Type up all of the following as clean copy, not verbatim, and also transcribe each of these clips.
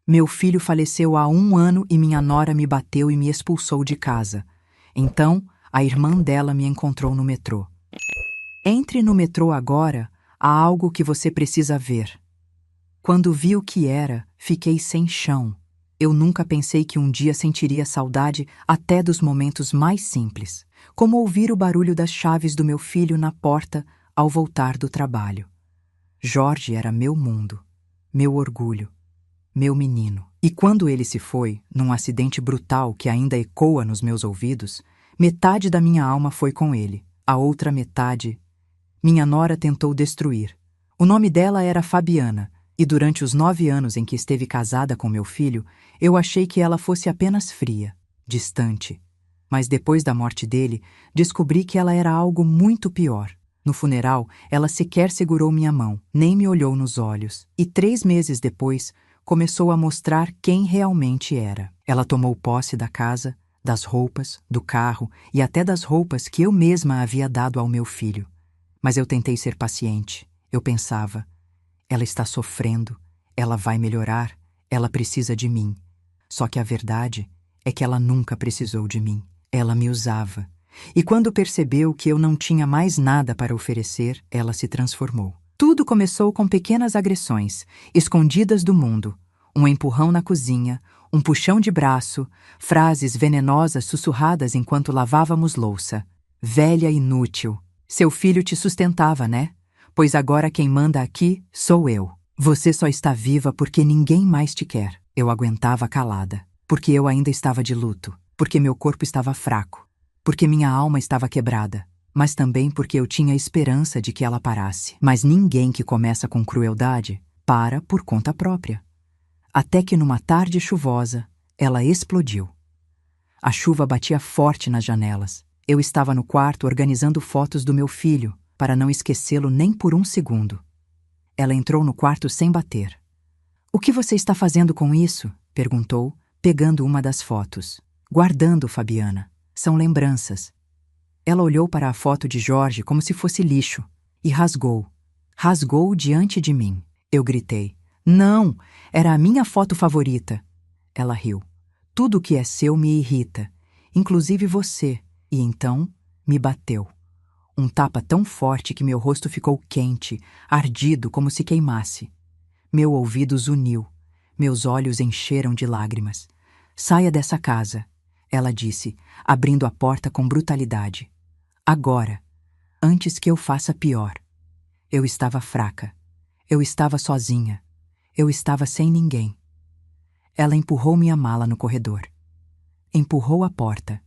Meu filho faleceu há 1 ano e minha nora me bateu e me expulsou de casa. Então, a irmã dela me encontrou no metrô. Entre no metrô agora, há algo que você precisa ver. Quando vi o que era, fiquei sem chão. Eu nunca pensei que um dia sentiria saudade até dos momentos mais simples, como ouvir o barulho das chaves do meu filho na porta ao voltar do trabalho. Jorge era meu mundo, meu orgulho, meu menino. E quando ele se foi, num acidente brutal que ainda ecoa nos meus ouvidos, metade da minha alma foi com ele, a outra metade minha nora tentou destruir. O nome dela era Fabiana, e durante os 9 anos em que esteve casada com meu filho, eu achei que ela fosse apenas fria, distante. Mas depois da morte dele, descobri que ela era algo muito pior. No funeral, ela sequer segurou minha mão, nem me olhou nos olhos. E 3 meses depois, começou a mostrar quem realmente era. Ela tomou posse da casa, das roupas, do carro e até das roupas que eu mesma havia dado ao meu filho. Mas eu tentei ser paciente. Eu pensava, ela está sofrendo, ela vai melhorar, ela precisa de mim. Só que a verdade é que ela nunca precisou de mim. Ela me usava. E quando percebeu que eu não tinha mais nada para oferecer, ela se transformou. Tudo começou com pequenas agressões, escondidas do mundo. Um empurrão na cozinha, um puxão de braço, frases venenosas sussurradas enquanto lavávamos louça. Velha inútil. Seu filho te sustentava, né? Pois agora quem manda aqui sou eu. Você só está viva porque ninguém mais te quer. Eu aguentava calada, porque eu ainda estava de luto, porque meu corpo estava fraco, porque minha alma estava quebrada, mas também porque eu tinha esperança de que ela parasse. Mas ninguém que começa com crueldade para por conta própria. Até que numa tarde chuvosa, ela explodiu. A chuva batia forte nas janelas. Eu estava no quarto organizando fotos do meu filho, para não esquecê-lo nem por um segundo. Ela entrou no quarto sem bater. "O que você está fazendo com isso?" perguntou, pegando uma das fotos. "Guardando, Fabiana. São lembranças." Ela olhou para a foto de Jorge como se fosse lixo e rasgou. Rasgou diante de mim. Eu gritei. "Não! Era a minha foto favorita." Ela riu. "Tudo que é seu me irrita, inclusive você." E então, me bateu. Um tapa tão forte que meu rosto ficou quente, ardido como se queimasse. Meu ouvido zuniu. Meus olhos encheram de lágrimas. "Saia dessa casa," ela disse, abrindo a porta com brutalidade. "Agora, antes que eu faça pior." Eu estava fraca. Eu estava sozinha. Eu estava sem ninguém. Ela empurrou minha mala no corredor. Empurrou a porta.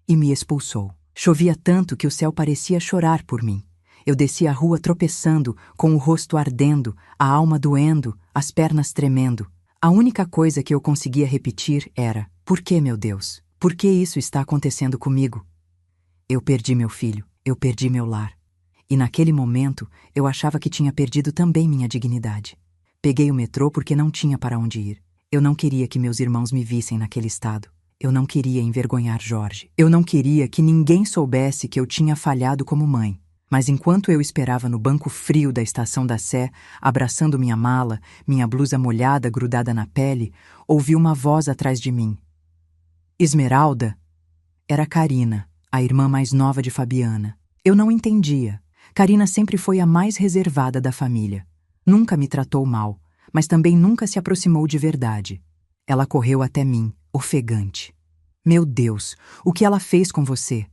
E me expulsou. Chovia tanto que o céu parecia chorar por mim. Eu descia a rua tropeçando, com o rosto ardendo, a alma doendo, as pernas tremendo. A única coisa que eu conseguia repetir era: "Por que, meu Deus? Por que isso está acontecendo comigo?" Eu perdi meu filho, eu perdi meu lar. E naquele momento, eu achava que tinha perdido também minha dignidade. Peguei o metrô porque não tinha para onde ir. Eu não queria que meus irmãos me vissem naquele estado. Eu não queria envergonhar Jorge. Eu não queria que ninguém soubesse que eu tinha falhado como mãe. Mas enquanto eu esperava no banco frio da estação da Sé, abraçando minha mala, minha blusa molhada grudada na pele, ouvi uma voz atrás de mim. "Esmeralda?" Era Karina, a irmã mais nova de Fabiana. Eu não entendia. Karina sempre foi a mais reservada da família. Nunca me tratou mal, mas também nunca se aproximou de verdade. Ela correu até mim, ofegante. "Meu Deus, o que ela fez com você?"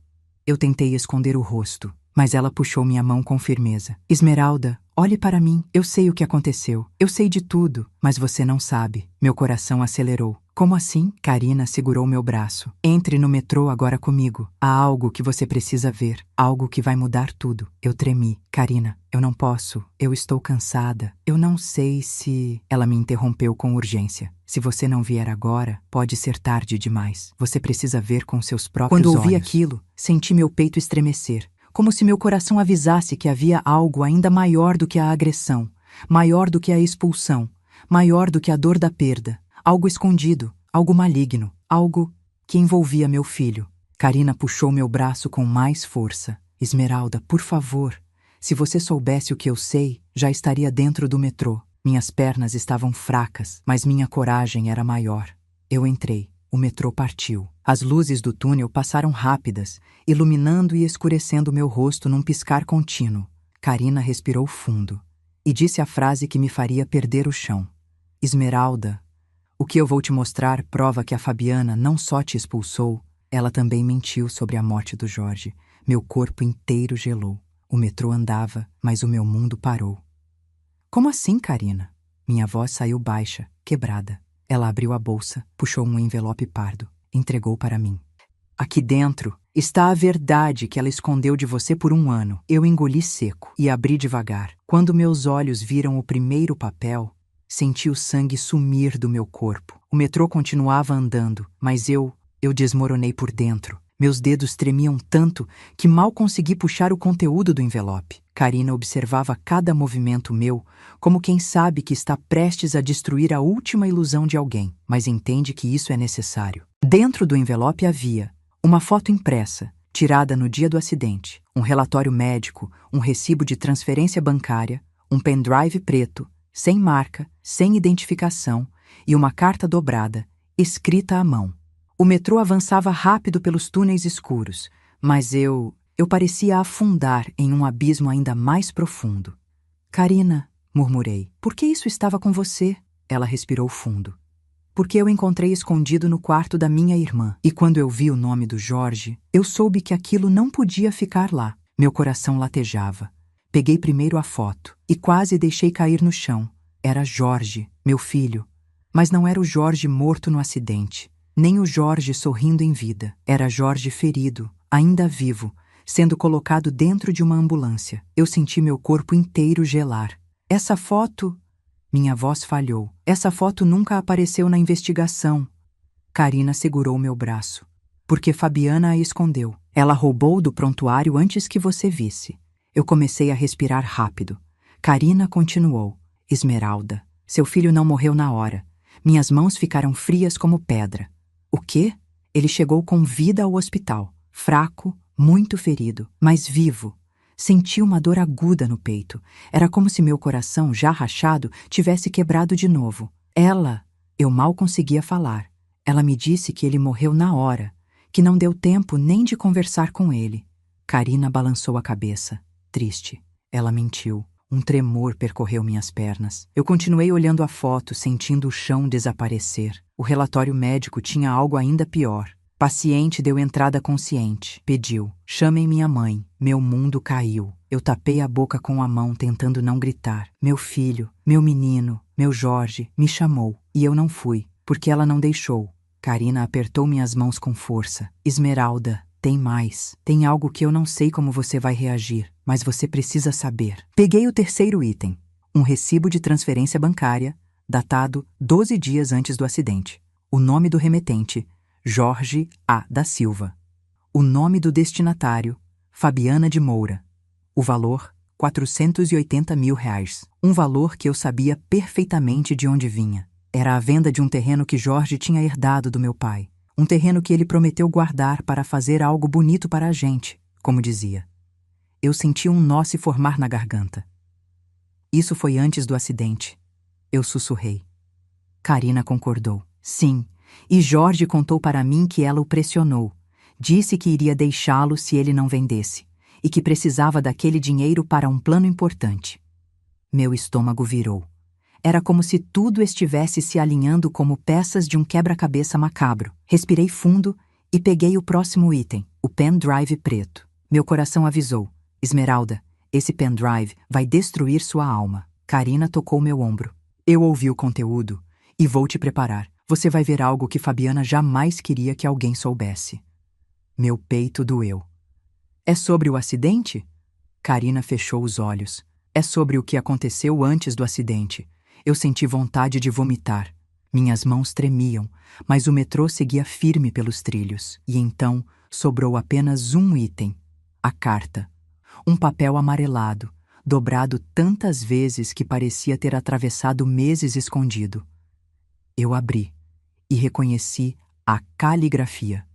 Eu tentei esconder o rosto, mas ela puxou minha mão com firmeza. "Esmeralda, olhe para mim. Eu sei o que aconteceu. Eu sei de tudo, mas você não sabe." Meu coração acelerou. "Como assim?" Karina segurou meu braço. "Entre no metrô agora comigo. Há algo que você precisa ver. Algo que vai mudar tudo." Eu tremi. "Karina, eu não posso. Eu estou cansada. Eu não sei se..." Ela me interrompeu com urgência. "Se você não vier agora, pode ser tarde demais. Você precisa ver com seus próprios olhos." Quando ouvi aquilo, senti meu peito estremecer, como se meu coração avisasse que havia algo ainda maior do que a agressão, maior do que a expulsão, maior do que a dor da perda. Algo escondido, algo maligno, algo que envolvia meu filho. Karina puxou meu braço com mais força. "Esmeralda, por favor. Se você soubesse o que eu sei, já estaria dentro do metrô." Minhas pernas estavam fracas, mas minha coragem era maior. Eu entrei. O metrô partiu. As luzes do túnel passaram rápidas, iluminando e escurecendo meu rosto num piscar contínuo. Karina respirou fundo e disse a frase que me faria perder o chão. Esmeralda, o que eu vou te mostrar prova que a Fabiana não só te expulsou, ela também mentiu sobre a morte do Jorge. Meu corpo inteiro gelou. O metrô andava, mas o meu mundo parou. Como assim, Karina? Minha voz saiu baixa, quebrada. Ela abriu a bolsa, puxou um envelope pardo, entregou para mim. Aqui dentro está a verdade que ela escondeu de você por 1 ano. Eu engoli seco e abri devagar. Quando meus olhos viram o primeiro papel, senti o sangue sumir do meu corpo. O metrô continuava andando, mas eu desmoronei por dentro. Meus dedos tremiam tanto que mal consegui puxar o conteúdo do envelope. Karina observava cada movimento meu, como quem sabe que está prestes a destruir a última ilusão de alguém, mas entende que isso é necessário. Dentro do envelope havia uma foto impressa, tirada no dia do acidente, um relatório médico, um recibo de transferência bancária, um pendrive preto, sem marca, sem identificação, e uma carta dobrada, escrita à mão. O metrô avançava rápido pelos túneis escuros, mas eu parecia afundar em um abismo ainda mais profundo. Karina, murmurei, por que isso estava com você? Ela respirou fundo. Porque eu encontrei escondido no quarto da minha irmã, e quando eu vi o nome do Jorge, eu soube que aquilo não podia ficar lá. Meu coração latejava. Peguei primeiro a foto e quase deixei cair no chão. Era Jorge, meu filho, mas não era o Jorge morto no acidente. Nem o Jorge sorrindo em vida. Era Jorge ferido, ainda vivo, sendo colocado dentro de uma ambulância. Eu senti meu corpo inteiro gelar. Essa foto... Minha voz falhou. Essa foto nunca apareceu na investigação. Karina segurou meu braço. Porque Fabiana a escondeu. Ela roubou do prontuário antes que você visse. Eu comecei a respirar rápido. Karina continuou. Esmeralda, seu filho não morreu na hora. Minhas mãos ficaram frias como pedra. O quê? Ele chegou com vida ao hospital, fraco, muito ferido, mas vivo. Senti uma dor aguda no peito. Era como se meu coração, já rachado, tivesse quebrado de novo. Eu mal conseguia falar. Ela me disse que ele morreu na hora, que não deu tempo nem de conversar com ele. Karina balançou a cabeça, triste. Ela mentiu. Um tremor percorreu minhas pernas. Eu continuei olhando a foto, sentindo o chão desaparecer. O relatório médico tinha algo ainda pior. Paciente deu entrada consciente. Pediu: chamem minha mãe. Meu mundo caiu. Eu tapei a boca com a mão, tentando não gritar. Meu filho, meu menino, meu Jorge, me chamou. E eu não fui, porque ela não deixou. Karina apertou minhas mãos com força. Esmeralda, tem mais. Tem algo que eu não sei como você vai reagir, mas você precisa saber. Peguei o terceiro item, um recibo de transferência bancária, datado 12 dias antes do acidente. O nome do remetente, Jorge A. da Silva. O nome do destinatário, Fabiana de Moura. O valor, R$ 480 mil. Um valor que eu sabia perfeitamente de onde vinha. Era a venda de um terreno que Jorge tinha herdado do meu pai. Um terreno que ele prometeu guardar para fazer algo bonito para a gente, como dizia. Eu senti um nó se formar na garganta. Isso foi antes do acidente. Eu sussurrei. Karina concordou. Sim, e Jorge contou para mim que ela o pressionou. Disse que iria deixá-lo se ele não vendesse, e que precisava daquele dinheiro para um plano importante. Meu estômago virou. Era como se tudo estivesse se alinhando como peças de um quebra-cabeça macabro. Respirei fundo e peguei o próximo item, o pendrive preto. Meu coração avisou. Esmeralda, esse pendrive vai destruir sua alma. Karina tocou meu ombro. Eu ouvi o conteúdo e vou te preparar. Você vai ver algo que Fabiana jamais queria que alguém soubesse. Meu peito doeu. É sobre o acidente? Karina fechou os olhos. É sobre o que aconteceu antes do acidente. Eu senti vontade de vomitar. Minhas mãos tremiam, mas o metrô seguia firme pelos trilhos. E então sobrou apenas um item, a carta. Um papel amarelado, dobrado tantas vezes que parecia ter atravessado meses escondido. Eu abri e reconheci a caligrafia.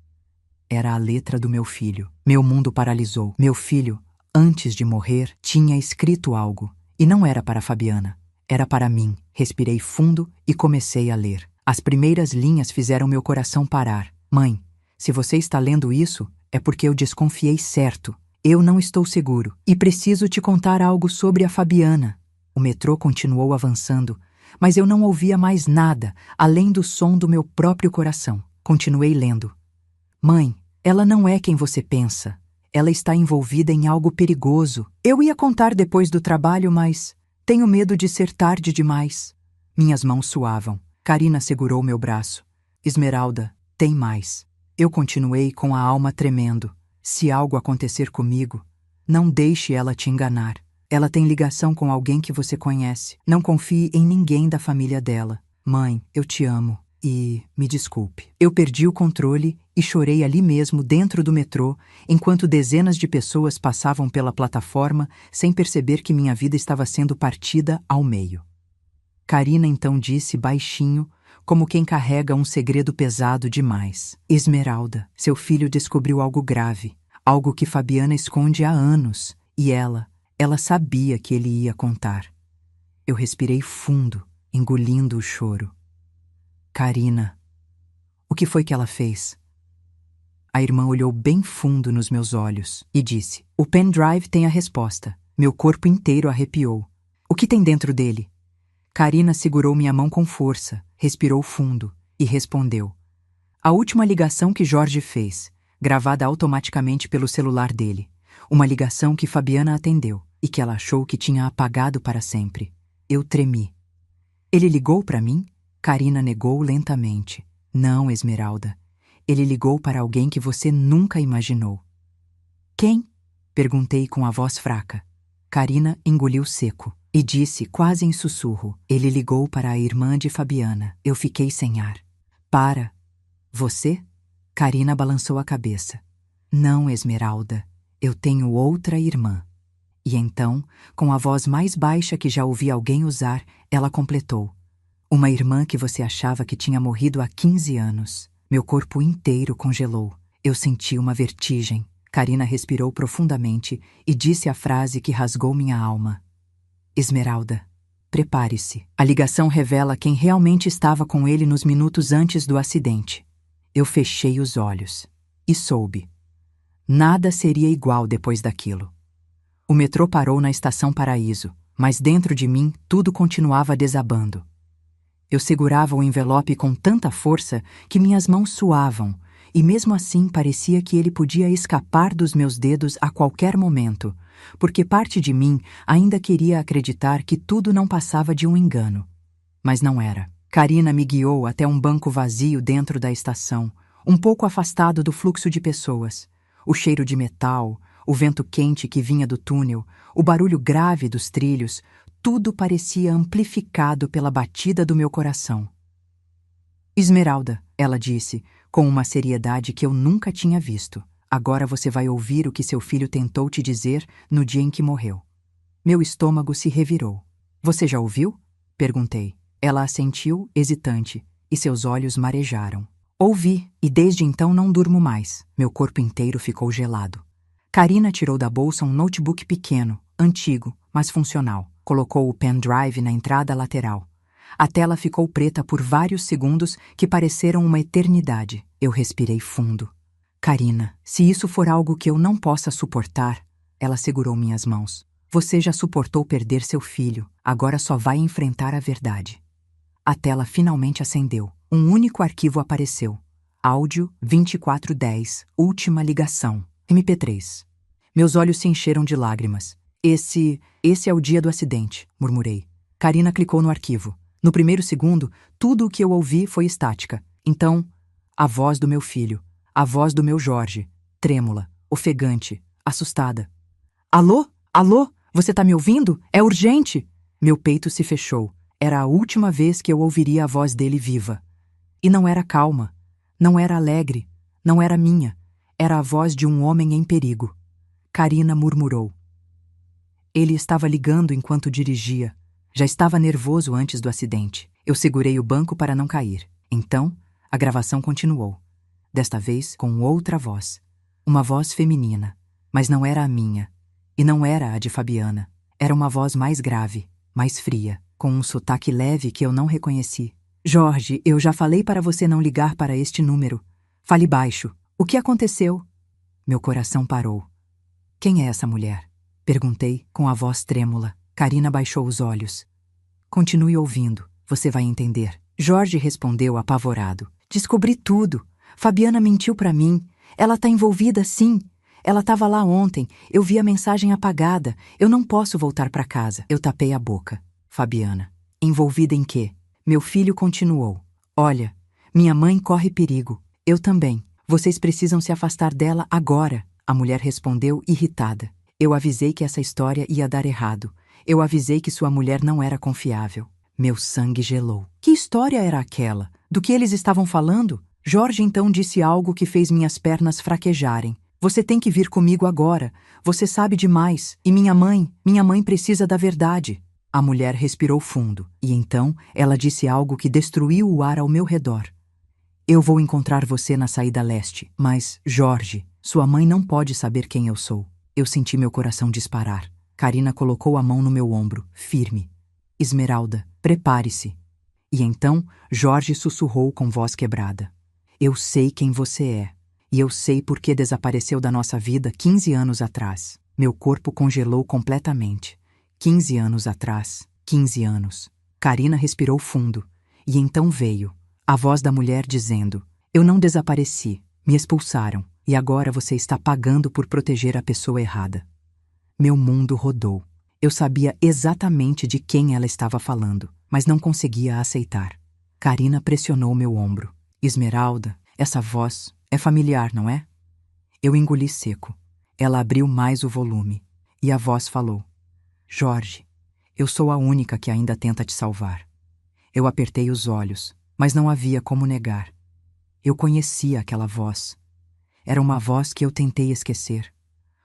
Era a letra do meu filho. Meu mundo paralisou. Meu filho, antes de morrer, tinha escrito algo. E não era para Fabiana. Era para mim. Respirei fundo e comecei a ler. As primeiras linhas fizeram meu coração parar. Mãe, se você está lendo isso, é porque eu desconfiei certo. Eu não estou seguro e preciso te contar algo sobre a Fabiana. O metrô continuou avançando, mas eu não ouvia mais nada além do som do meu próprio coração. Continuei lendo. Mãe, ela não é quem você pensa. Ela está envolvida em algo perigoso. Eu ia contar depois do trabalho, mas tenho medo de ser tarde demais. Minhas mãos suavam. Karina segurou meu braço. Esmeralda, tem mais. Eu continuei com a alma tremendo. Se algo acontecer comigo, não deixe ela te enganar. Ela tem ligação com alguém que você conhece. Não confie em ninguém da família dela. Mãe, eu te amo. E me desculpe. Eu perdi o controle e chorei ali mesmo, dentro do metrô, enquanto dezenas de pessoas passavam pela plataforma sem perceber que minha vida estava sendo partida ao meio. Karina então disse baixinho, como quem carrega um segredo pesado demais. Esmeralda, seu filho descobriu algo grave, algo que Fabiana esconde há anos, e ela sabia que ele ia contar. Eu respirei fundo, engolindo o choro. Karina, o que foi que ela fez? A irmã olhou bem fundo nos meus olhos e disse: o pendrive tem a resposta. Meu corpo inteiro arrepiou. O que tem dentro dele? Karina segurou minha mão com força, respirou fundo e respondeu: a última ligação que Jorge fez, gravada automaticamente pelo celular dele. Uma ligação que Fabiana atendeu e que ela achou que tinha apagado para sempre. Eu tremi. Ele ligou para mim? Karina negou lentamente. Não, Esmeralda. Ele ligou para alguém que você nunca imaginou. Quem? Perguntei com a voz fraca. Karina engoliu seco e disse, quase em sussurro: ele ligou para a irmã de Fabiana. Eu fiquei sem ar. Para. Você? Karina balançou a cabeça. Não, Esmeralda. Eu tenho outra irmã. E então, com a voz mais baixa que já ouvi alguém usar, ela completou: uma irmã que você achava que tinha morrido há 15 anos. Meu corpo inteiro congelou. Eu senti uma vertigem. Karina respirou profundamente e disse a frase que rasgou minha alma. Esmeralda, prepare-se. A ligação revela quem realmente estava com ele nos minutos antes do acidente. Eu fechei os olhos e soube. Nada seria igual depois daquilo. O metrô parou na Estação Paraíso, mas dentro de mim tudo continuava desabando. Eu segurava o envelope com tanta força que minhas mãos suavam, e mesmo assim parecia que ele podia escapar dos meus dedos a qualquer momento, porque parte de mim ainda queria acreditar que tudo não passava de um engano. Mas não era. Karina me guiou até um banco vazio dentro da estação, um pouco afastado do fluxo de pessoas. O cheiro de metal, o vento quente que vinha do túnel, o barulho grave dos trilhos, tudo parecia amplificado pela batida do meu coração. Esmeralda, ela disse, com uma seriedade que eu nunca tinha visto. Agora você vai ouvir o que seu filho tentou te dizer no dia em que morreu. Meu estômago se revirou. Você já ouviu? Perguntei. Ela assentiu, hesitante, e seus olhos marejaram. Ouvi, e desde então não durmo mais. Meu corpo inteiro ficou gelado. Karina tirou da bolsa um notebook pequeno, antigo, mas funcional. Colocou o pendrive na entrada lateral. A tela ficou preta por vários segundos que pareceram uma eternidade. Eu respirei fundo. Karina, se isso for algo que eu não possa suportar, ela segurou minhas mãos. Você já suportou perder seu filho, agora só vai enfrentar a verdade. A tela finalmente acendeu. Um único arquivo apareceu. Áudio 2410, última ligação, MP3. Meus olhos se encheram de lágrimas. Esse é o dia do acidente, murmurei. Karina clicou no arquivo. No primeiro segundo, tudo o que eu ouvi foi estática. Então, a voz do meu filho, a voz do meu Jorge, trêmula, ofegante, assustada. Alô? Alô? Você tá me ouvindo? É urgente! Meu peito se fechou. Era a última vez que eu ouviria a voz dele viva. E não era calma, não era alegre, não era minha. Era a voz de um homem em perigo. Karina murmurou. Ele estava ligando enquanto dirigia. Já estava nervoso antes do acidente. Eu segurei o banco para não cair. Então, a gravação continuou. Desta vez, com outra voz. Uma voz feminina. Mas não era a minha. E não era a de Fabiana. Era uma voz mais grave, mais fria. com um sotaque leve que eu não reconheci. Jorge, eu já falei para você não ligar para este número. Fale baixo. O que aconteceu? Meu coração parou. Quem é essa mulher? Perguntei com a voz trêmula. Karina baixou os olhos. Continue ouvindo, você vai entender. Jorge respondeu apavorado. Descobri tudo. Fabiana mentiu para mim. Ela tá envolvida, sim. Ela estava lá ontem. Eu vi a mensagem apagada. Eu não posso voltar para casa. Eu tapei a boca. Fabiana. Envolvida em quê? Meu filho continuou. Olha, minha mãe corre perigo. Eu também. Vocês precisam se afastar dela agora. A mulher respondeu irritada. Eu avisei que essa história ia dar errado. Eu avisei que sua mulher não era confiável. Meu sangue gelou. Que história era aquela? Do que eles estavam falando? Jorge então disse algo que fez minhas pernas fraquejarem. Você tem que vir comigo agora. Você sabe demais. E minha mãe precisa da verdade. A mulher respirou fundo, e então ela disse algo que destruiu o ar ao meu redor. Eu vou encontrar você na saída leste, mas, Jorge, sua mãe não pode saber quem eu sou. Eu senti meu coração disparar. Karina colocou a mão no meu ombro, firme. Esmeralda, prepare-se. E então Jorge sussurrou com voz quebrada. Eu sei quem você é. E eu sei por que desapareceu da nossa vida 15 anos atrás. Meu corpo congelou completamente. 15 anos atrás. 15 anos. Karina respirou fundo. E então veio a voz da mulher dizendo: Eu não desapareci. Me expulsaram. E agora você está pagando por proteger a pessoa errada. Meu mundo rodou. Eu sabia exatamente de quem ela estava falando, mas não conseguia aceitar. Karina pressionou meu ombro. Esmeralda, essa voz é familiar, não é? Eu engoli seco. Ela abriu mais o volume. E a voz falou. Jorge, eu sou a única que ainda tenta te salvar. Eu apertei os olhos, mas não havia como negar. Eu conhecia aquela voz. Era uma voz que eu tentei esquecer.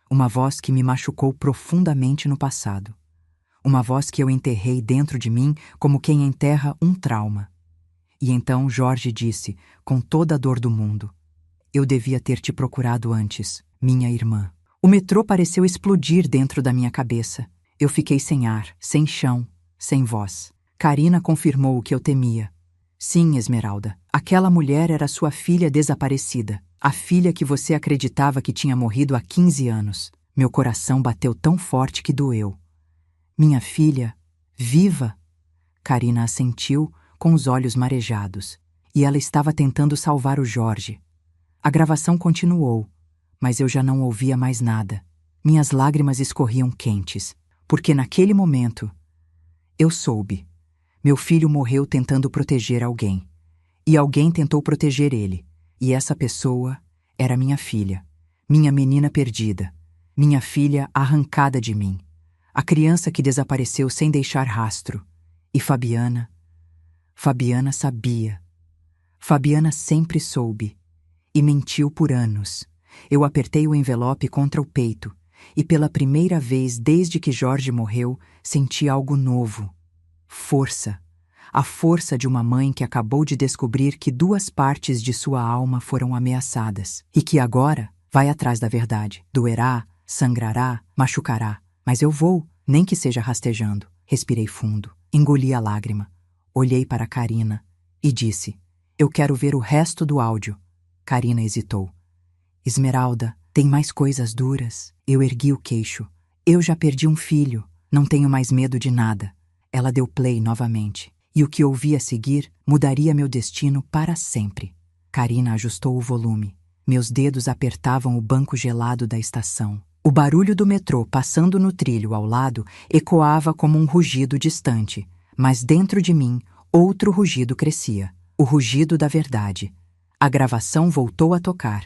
Uma voz que me machucou profundamente no passado. Uma voz que eu enterrei dentro de mim como quem enterra um trauma. E então Jorge disse, com toda a dor do mundo: Eu devia ter te procurado antes, minha irmã. O metrô pareceu explodir dentro da minha cabeça. Eu fiquei sem ar, sem chão, sem voz. Karina confirmou o que eu temia. Sim, Esmeralda, aquela mulher era sua filha desaparecida. A filha que você acreditava que tinha morrido há 15 anos. Meu coração bateu tão forte que doeu. Minha filha, viva? Karina assentiu, com os olhos marejados. E ela estava tentando salvar o Jorge. A gravação continuou, mas eu já não ouvia mais nada. Minhas lágrimas escorriam quentes, porque naquele momento eu soube. Meu filho morreu tentando proteger alguém. E alguém tentou proteger ele. E essa pessoa era minha filha, minha menina perdida, minha filha arrancada de mim, a criança que desapareceu sem deixar rastro. E Fabiana sabia. Fabiana sempre soube. E mentiu por anos. Eu apertei o envelope contra o peito, e pela primeira vez desde que Jorge morreu, senti algo novo. Força. A força de uma mãe que acabou de descobrir que 2 partes de sua alma foram ameaçadas e que agora vai atrás da verdade. Doerá, sangrará, machucará, mas eu vou, nem que seja rastejando. Respirei fundo, engoli a lágrima, olhei para Karina e disse: Eu quero ver o resto do áudio. Karina hesitou. Esmeralda, tem mais coisas duras. Eu ergui o queixo. Eu já perdi um filho, não tenho mais medo de nada. Ela deu play novamente. E o que ouvi a seguir mudaria meu destino para sempre. Karina ajustou o volume. Meus dedos apertavam o banco gelado da estação. O barulho do metrô passando no trilho ao lado ecoava como um rugido distante, mas dentro de mim outro rugido crescia. O rugido da verdade. A gravação voltou a tocar.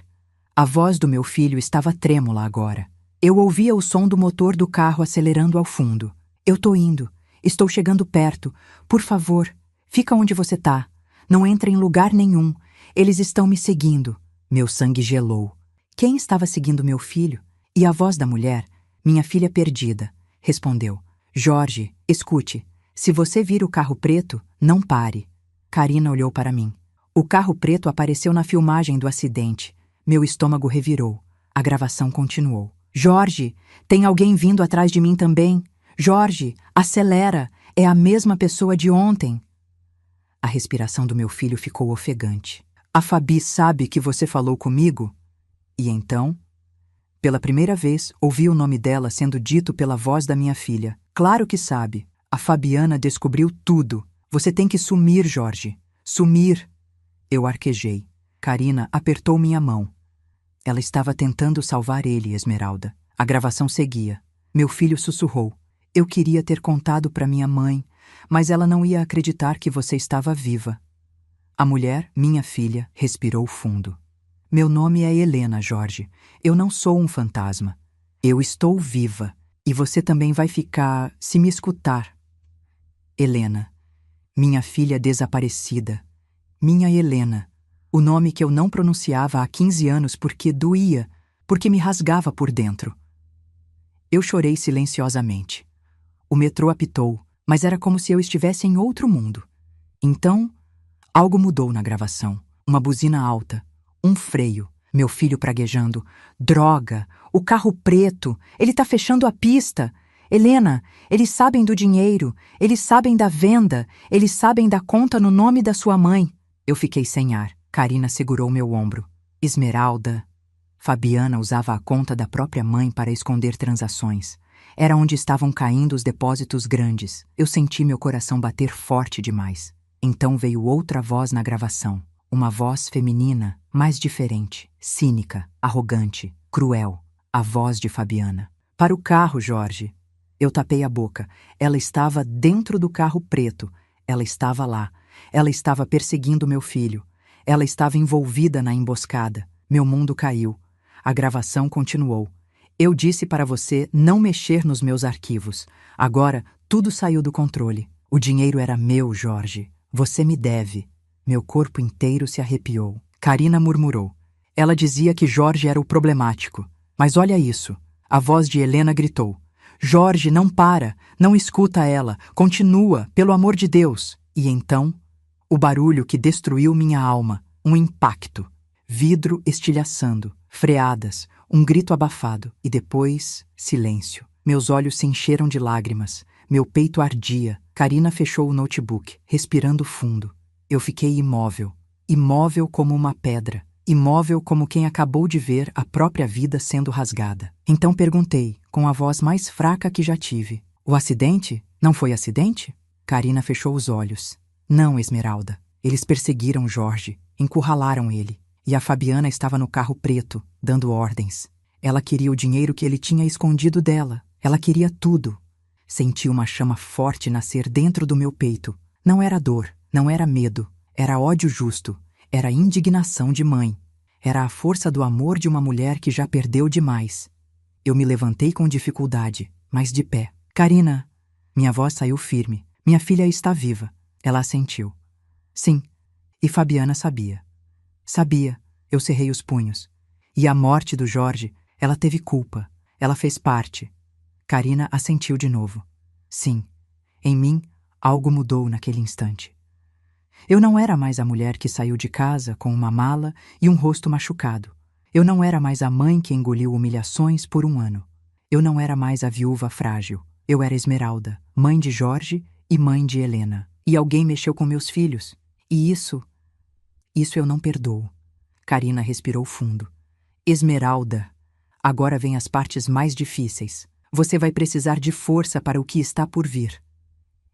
A voz do meu filho estava trêmula agora. Eu ouvia o som do motor do carro acelerando ao fundo. Eu tô indo. Estou chegando perto. Por favor, fica onde você tá. Não entra em lugar nenhum. Eles estão me seguindo. Meu sangue gelou. Quem estava seguindo meu filho? E a voz da mulher, minha filha perdida, respondeu: Jorge, escute. Se você vir o carro preto, não pare. Karina olhou para mim. O carro preto apareceu na filmagem do acidente. Meu estômago revirou. A gravação continuou. Jorge, tem alguém vindo atrás de mim também. Jorge, acelera! É a mesma pessoa de ontem. A respiração do meu filho ficou ofegante. A Fabi sabe que você falou comigo? E então, pela primeira vez, ouvi o nome dela sendo dito pela voz da minha filha. Claro que sabe. A Fabiana descobriu tudo. Você tem que sumir, Jorge. Sumir. Eu arquejei. Karina apertou minha mão. Ela estava tentando salvar ele, Esmeralda. A gravação seguia. Meu filho sussurrou. Eu queria ter contado para minha mãe, mas ela não ia acreditar que você estava viva. A mulher, minha filha, respirou fundo. Meu nome é Helena, Jorge. Eu não sou um fantasma. Eu estou viva. E você também vai ficar, se me escutar. Helena. Minha filha desaparecida. Minha Helena. O nome que eu não pronunciava há 15 anos porque doía, porque me rasgava por dentro. Eu chorei silenciosamente. O metrô apitou, mas era como se eu estivesse em outro mundo. Então, algo mudou na gravação. Uma buzina alta, um freio, meu filho praguejando. Droga, o carro preto, ele tá fechando a pista. Helena, eles sabem do dinheiro, eles sabem da venda, eles sabem da conta no nome da sua mãe. Eu fiquei sem ar. Karina segurou meu ombro. Esmeralda. Fabiana usava a conta da própria mãe para esconder transações. Era onde estavam caindo os depósitos grandes. Eu senti meu coração bater forte demais. Então veio outra voz na gravação. Uma voz feminina, mais diferente, cínica, arrogante, cruel. A voz de Fabiana. Para o carro, Jorge. Eu tapei a boca. Ela estava dentro do carro preto. Ela estava lá. Ela estava perseguindo meu filho. Ela estava envolvida na emboscada. Meu mundo caiu. A gravação continuou. Eu disse para você não mexer nos meus arquivos. Agora, tudo saiu do controle. O dinheiro era meu, Jorge. Você me deve. Meu corpo inteiro se arrepiou. Karina murmurou. Ela dizia que Jorge era o problemático. Mas olha isso. A voz de Helena gritou. Jorge, não para. Não escuta ela. Continua, pelo amor de Deus. E então, o barulho que destruiu minha alma. Um impacto. Vidro estilhaçando. Freadas. Um grito abafado. E depois, silêncio. Meus olhos se encheram de lágrimas. Meu peito ardia. Karina fechou o notebook, respirando fundo. Eu fiquei imóvel. Imóvel como uma pedra. Imóvel como quem acabou de ver a própria vida sendo rasgada. Então perguntei, com a voz mais fraca que já tive. O acidente? Não foi acidente? Karina fechou os olhos. Não, Esmeralda. Eles perseguiram Jorge, encurralaram ele. E a Fabiana estava no carro preto, dando ordens. Ela queria o dinheiro que ele tinha escondido dela. Ela queria tudo. Senti uma chama forte nascer dentro do meu peito. Não era dor, não era medo. Era ódio justo. Era indignação de mãe. Era a força do amor de uma mulher que já perdeu demais. Eu me levantei com dificuldade, mas de pé. Karina. Minha voz saiu firme. Minha filha está viva. Ela assentiu. Sim. E Fabiana sabia. Sabia. Eu cerrei os punhos. E a morte do Jorge, ela teve culpa. Ela fez parte. Karina assentiu de novo. Sim. Em mim, algo mudou naquele instante. Eu não era mais a mulher que saiu de casa com uma mala e um rosto machucado. Eu não era mais a mãe que engoliu humilhações por um ano. Eu não era mais a viúva frágil. Eu era Esmeralda, mãe de Jorge e mãe de Helena. E alguém mexeu com meus filhos. E isso eu não perdoo. Karina respirou fundo. Esmeralda, agora vem as partes mais difíceis. Você vai precisar de força para o que está por vir.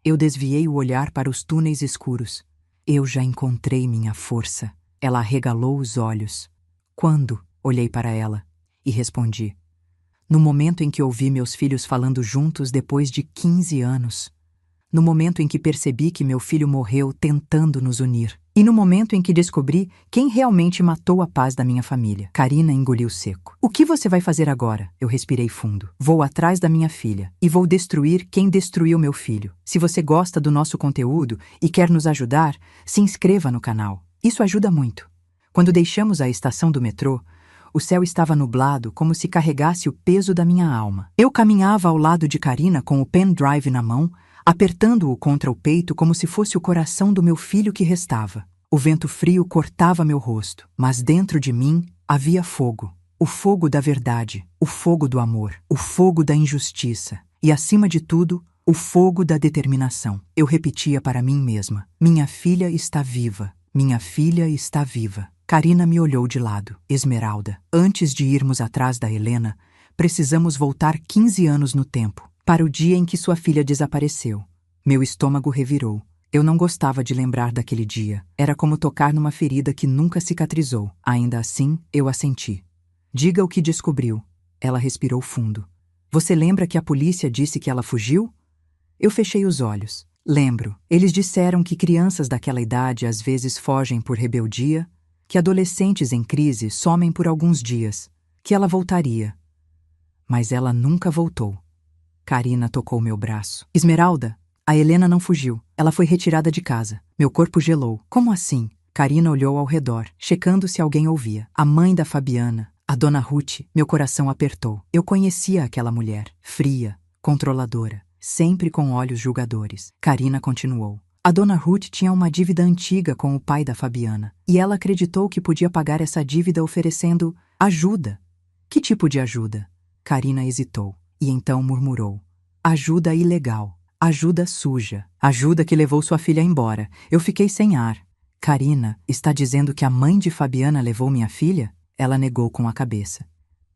Eu desviei o olhar para os túneis escuros. Eu já encontrei minha força. Ela arregalou os olhos. Quando? Olhei para ela e respondi. No momento em que ouvi meus filhos falando juntos depois de 15 anos. No momento em que percebi que meu filho morreu tentando nos unir. E no momento em que descobri quem realmente matou a paz da minha família. Karina engoliu seco. O que você vai fazer agora? Eu respirei fundo. Vou atrás da minha filha e vou destruir quem destruiu meu filho. Se você gosta do nosso conteúdo e quer nos ajudar, se inscreva no canal. Isso ajuda muito. Quando deixamos a estação do metrô, o céu estava nublado como se carregasse o peso da minha alma. Eu caminhava ao lado de Karina com o pendrive na mão, apertando-o contra o peito como se fosse o coração do meu filho que restava. O vento frio cortava meu rosto, mas dentro de mim havia fogo. O fogo da verdade, o fogo do amor, o fogo da injustiça e, acima de tudo, O fogo da determinação. Eu repetia para mim mesma: minha filha está viva. Minha filha está viva. Karina me olhou de lado. Esmeralda, antes de irmos atrás da Helena, precisamos voltar 15 anos no tempo, para o dia em que sua filha desapareceu. Meu estômago revirou. Eu não gostava de lembrar daquele dia. Era como tocar numa ferida que nunca cicatrizou. Ainda assim, eu assenti. Diga o que descobriu. Ela respirou fundo. Você lembra que a polícia disse que ela fugiu? Eu fechei os olhos. Lembro. Eles disseram que crianças daquela idade às vezes fogem por rebeldia, que adolescentes em crise somem por alguns dias, que ela voltaria. Mas ela nunca voltou. Karina tocou meu braço. Esmeralda, a Helena não fugiu. Ela foi retirada de casa. Meu corpo gelou. Como assim? Karina olhou ao redor, checando se alguém ouvia. A mãe da Fabiana, a dona Ruth. Meu coração apertou. Eu conhecia aquela mulher, fria, controladora, sempre com olhos julgadores. Karina continuou. A dona Ruth tinha uma dívida antiga com o pai da Fabiana, e ela acreditou que podia pagar essa dívida oferecendo ajuda. Que tipo de ajuda? Karina hesitou, e então murmurou. Ajuda ilegal, ajuda suja, ajuda que levou sua filha embora. Eu fiquei sem ar. Karina, está dizendo que a mãe de Fabiana levou minha filha? Ela negou com a cabeça.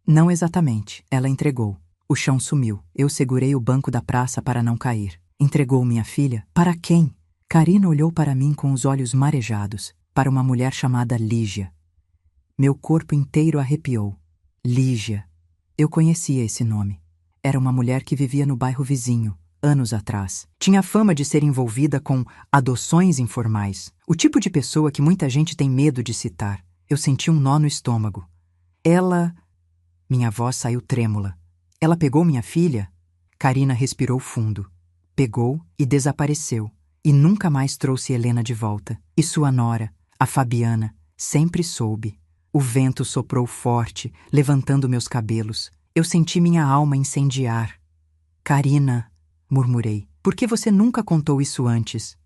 Não exatamente, ela entregou. O chão sumiu. Eu segurei o banco da praça para não cair. Entregou minha filha? Para quem? Karina olhou para mim com os olhos marejados, para uma mulher chamada Lígia. Meu corpo inteiro arrepiou. Lígia. Eu conhecia esse nome. Era uma mulher que vivia no bairro vizinho, anos atrás. Tinha fama de ser envolvida com adoções informais, o tipo de pessoa que muita gente tem medo de citar. Eu senti um nó no estômago. Ela... Minha voz saiu trêmula. Ela pegou minha filha? Karina respirou fundo. Pegou e desapareceu. E nunca mais trouxe Helena de volta. E sua nora, a Fabiana, sempre soube. O vento soprou forte, levantando meus cabelos. Eu senti minha alma incendiar. Karina, murmurei, por que você nunca contou isso antes?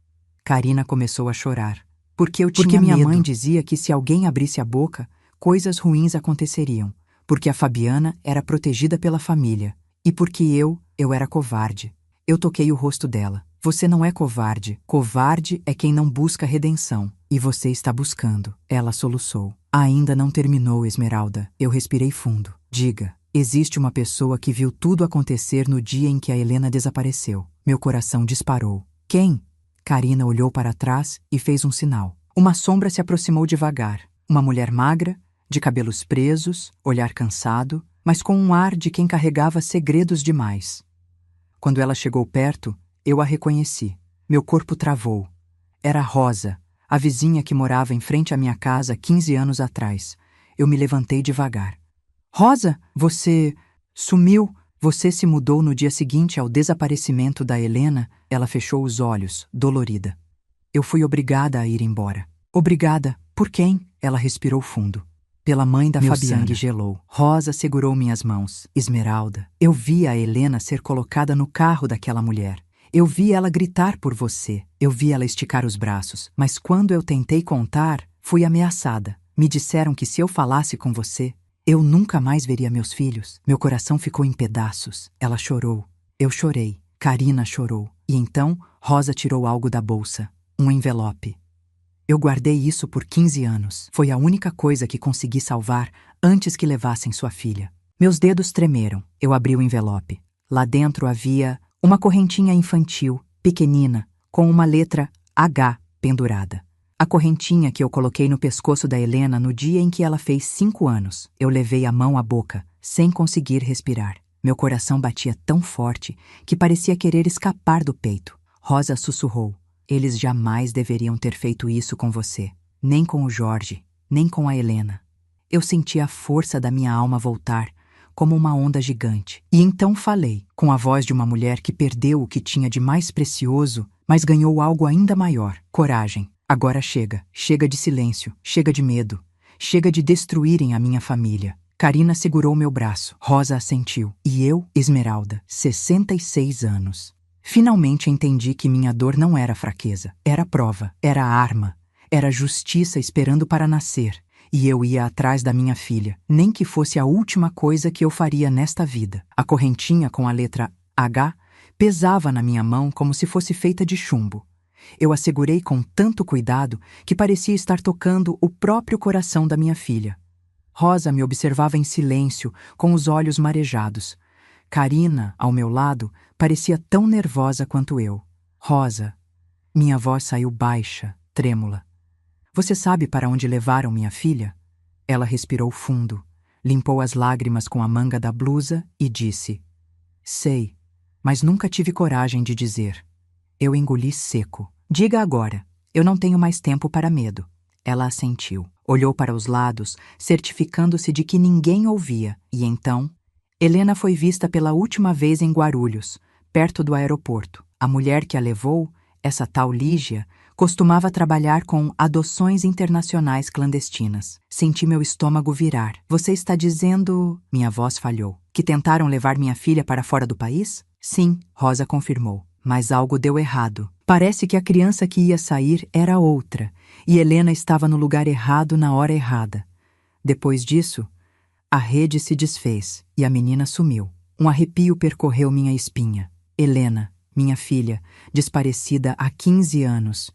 Karina começou a chorar. Porque eu tinha medo. Porque minha mãe dizia que se alguém abrisse a boca, coisas ruins aconteceriam. Porque a Fabiana era protegida pela família. E porque eu era covarde. Eu toquei o rosto dela. Você não é covarde. Covarde é quem não busca redenção. E você está buscando. Ela soluçou. Ainda não terminou, Esmeralda. Eu respirei fundo. Diga, existe uma pessoa que viu tudo acontecer no dia em que a Helena desapareceu. Meu coração disparou. Quem? Karina olhou para trás e fez um sinal. Uma sombra se aproximou devagar. Uma mulher magra, de cabelos presos, olhar cansado, mas com um ar de quem carregava segredos demais. Quando ela chegou perto, eu a reconheci. Meu corpo travou. Era Rosa, a vizinha que morava em frente à minha casa 15 anos atrás. Eu me levantei devagar. Rosa, você sumiu. Você se mudou no dia seguinte ao desaparecimento da Helena. Ela fechou os olhos, dolorida. Eu fui obrigada a ir embora. Obrigada? Por quem? Ela respirou fundo. Pela mãe da Fabiana. Meu sangue gelou. Rosa segurou minhas mãos. Esmeralda, eu vi a Helena ser colocada no carro daquela mulher. Eu vi ela gritar por você. Eu vi ela esticar os braços. Mas quando eu tentei contar, fui ameaçada. Me disseram que se eu falasse com você, eu nunca mais veria meus filhos. Meu coração ficou em pedaços. Ela chorou. Eu chorei. Karina chorou. E então, Rosa tirou algo da bolsa. Um envelope. Eu guardei isso por 15 anos. Foi a única coisa que consegui salvar antes que levassem sua filha. Meus dedos tremeram. Eu abri o envelope. Lá dentro havia uma correntinha infantil, pequenina, com uma letra H pendurada. A correntinha que eu coloquei no pescoço da Helena no dia em que ela fez 5 anos. Eu levei a mão à boca, sem conseguir respirar. Meu coração batia tão forte que parecia querer escapar do peito. Rosa sussurrou. Eles jamais deveriam ter feito isso com você. Nem com o Jorge, nem com a Helena. Eu senti a força da minha alma voltar, como uma onda gigante. E então falei, com a voz de uma mulher que perdeu o que tinha de mais precioso, mas ganhou algo ainda maior. Coragem. Agora chega. Chega de silêncio. Chega de medo. Chega de destruírem a minha família. Karina segurou meu braço. Rosa assentiu. E eu, Esmeralda, 66 anos. Finalmente entendi que minha dor não era fraqueza. Era prova. Era arma. Era justiça esperando para nascer. E eu ia atrás da minha filha, nem que fosse a última coisa que eu faria nesta vida. A correntinha com a letra H Pesava na minha mão como se fosse feita de chumbo. Eu a segurei com tanto cuidado que parecia estar tocando o próprio coração da minha filha. Rosa me observava em silêncio, com os olhos marejados. Karina, ao meu lado, parecia tão nervosa quanto eu. Rosa, minha voz saiu baixa, trêmula. Você sabe para onde levaram minha filha? Ela respirou fundo, limpou as lágrimas com a manga da blusa e disse: Sei, mas nunca tive coragem de dizer. Eu engoli seco. Diga agora, eu não tenho mais tempo para medo. Ela assentiu. Olhou para os lados, certificando-se de que ninguém ouvia, e então, Helena foi vista pela última vez em Guarulhos, perto do aeroporto. A mulher que a levou, essa tal Lígia, costumava trabalhar com adoções internacionais clandestinas. Senti meu estômago virar. Você está dizendo... Minha voz falhou. Que tentaram levar minha filha para fora do país? Sim, Rosa confirmou. Mas algo deu errado. Parece que a criança que ia sair era outra, e Helena estava no lugar errado na hora errada. Depois disso, a rede se desfez e a menina sumiu. Um arrepio percorreu minha espinha. Helena, minha filha, desaparecida há 15 anos.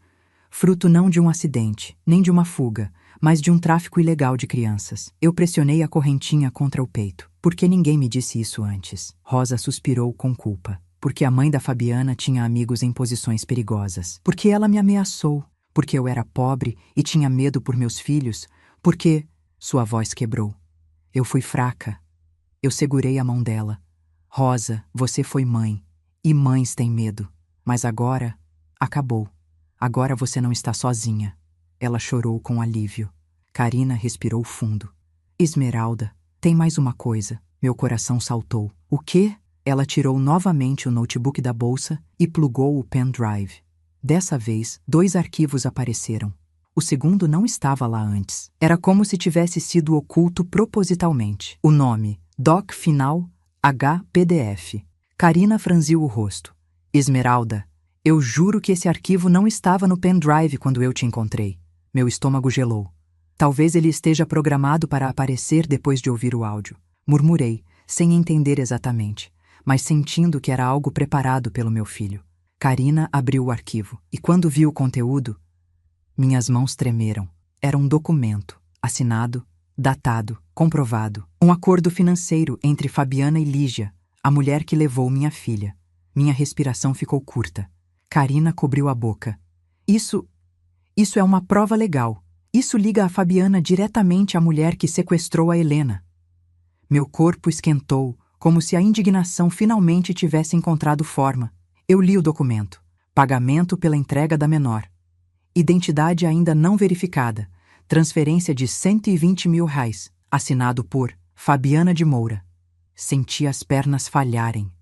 Fruto não de um acidente, nem de uma fuga, mas de um tráfico ilegal de crianças. Eu pressionei a correntinha contra o peito. Por que ninguém me disse isso antes? Rosa suspirou com culpa. Porque a mãe da Fabiana tinha amigos em posições perigosas. Porque ela me ameaçou. Porque eu era pobre e tinha medo por meus filhos. Porque... Sua voz quebrou. Eu fui fraca. Eu segurei a mão dela. Rosa, você foi mãe. E mães têm medo. Mas agora... acabou. Agora você não está sozinha. Ela chorou com alívio. Karina respirou fundo. Esmeralda, tem mais uma coisa. Meu coração saltou. O quê? Ela tirou novamente o notebook da bolsa e plugou o pendrive. Dessa vez, 2 arquivos apareceram. O segundo não estava lá antes. Era como se tivesse sido oculto propositalmente. O nome, Doc Final HPDF. Karina franziu o rosto. Esmeralda, eu juro que esse arquivo não estava no pendrive quando eu te encontrei. Meu estômago gelou. Talvez ele esteja programado para aparecer depois de ouvir o áudio. Murmurei, sem entender exatamente, mas sentindo que era algo preparado pelo meu filho. Karina abriu o arquivo, e quando viu o conteúdo, minhas mãos tremeram. Era um documento, assinado, datado, comprovado. Um acordo financeiro entre Fabiana e Lígia, a mulher que levou minha filha. Minha respiração ficou curta. Karina cobriu a boca. Isso é uma prova legal. Isso liga a Fabiana diretamente à mulher que sequestrou a Helena. Meu corpo esquentou, como se a indignação finalmente tivesse encontrado forma. Eu li o documento. Pagamento pela entrega da menor. Identidade ainda não verificada. Transferência de R$120 mil. Assinado por Fabiana de Moura. Senti as pernas falharem.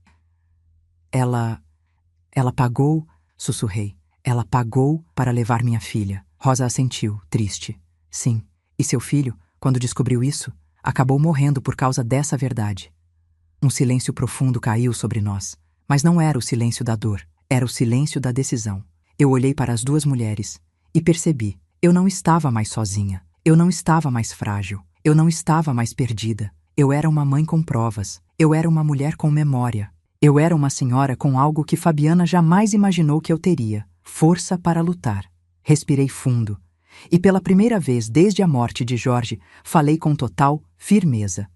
Ela pagou, sussurrei. Ela pagou para levar minha filha. Rosa assentiu, triste. Sim. E seu filho, quando descobriu isso, acabou morrendo por causa dessa verdade. Um silêncio profundo caiu sobre nós. Mas não era o silêncio da dor, era o silêncio da decisão. Eu olhei para as 2 mulheres e percebi. Eu não estava mais sozinha. Eu não estava mais frágil. Eu não estava mais perdida. Eu era uma mãe com provas. Eu era uma mulher com memória. Eu era uma senhora com algo que Fabiana jamais imaginou que eu teria. Força para lutar. Respirei fundo. E pela primeira vez desde a morte de Jorge, falei com total firmeza.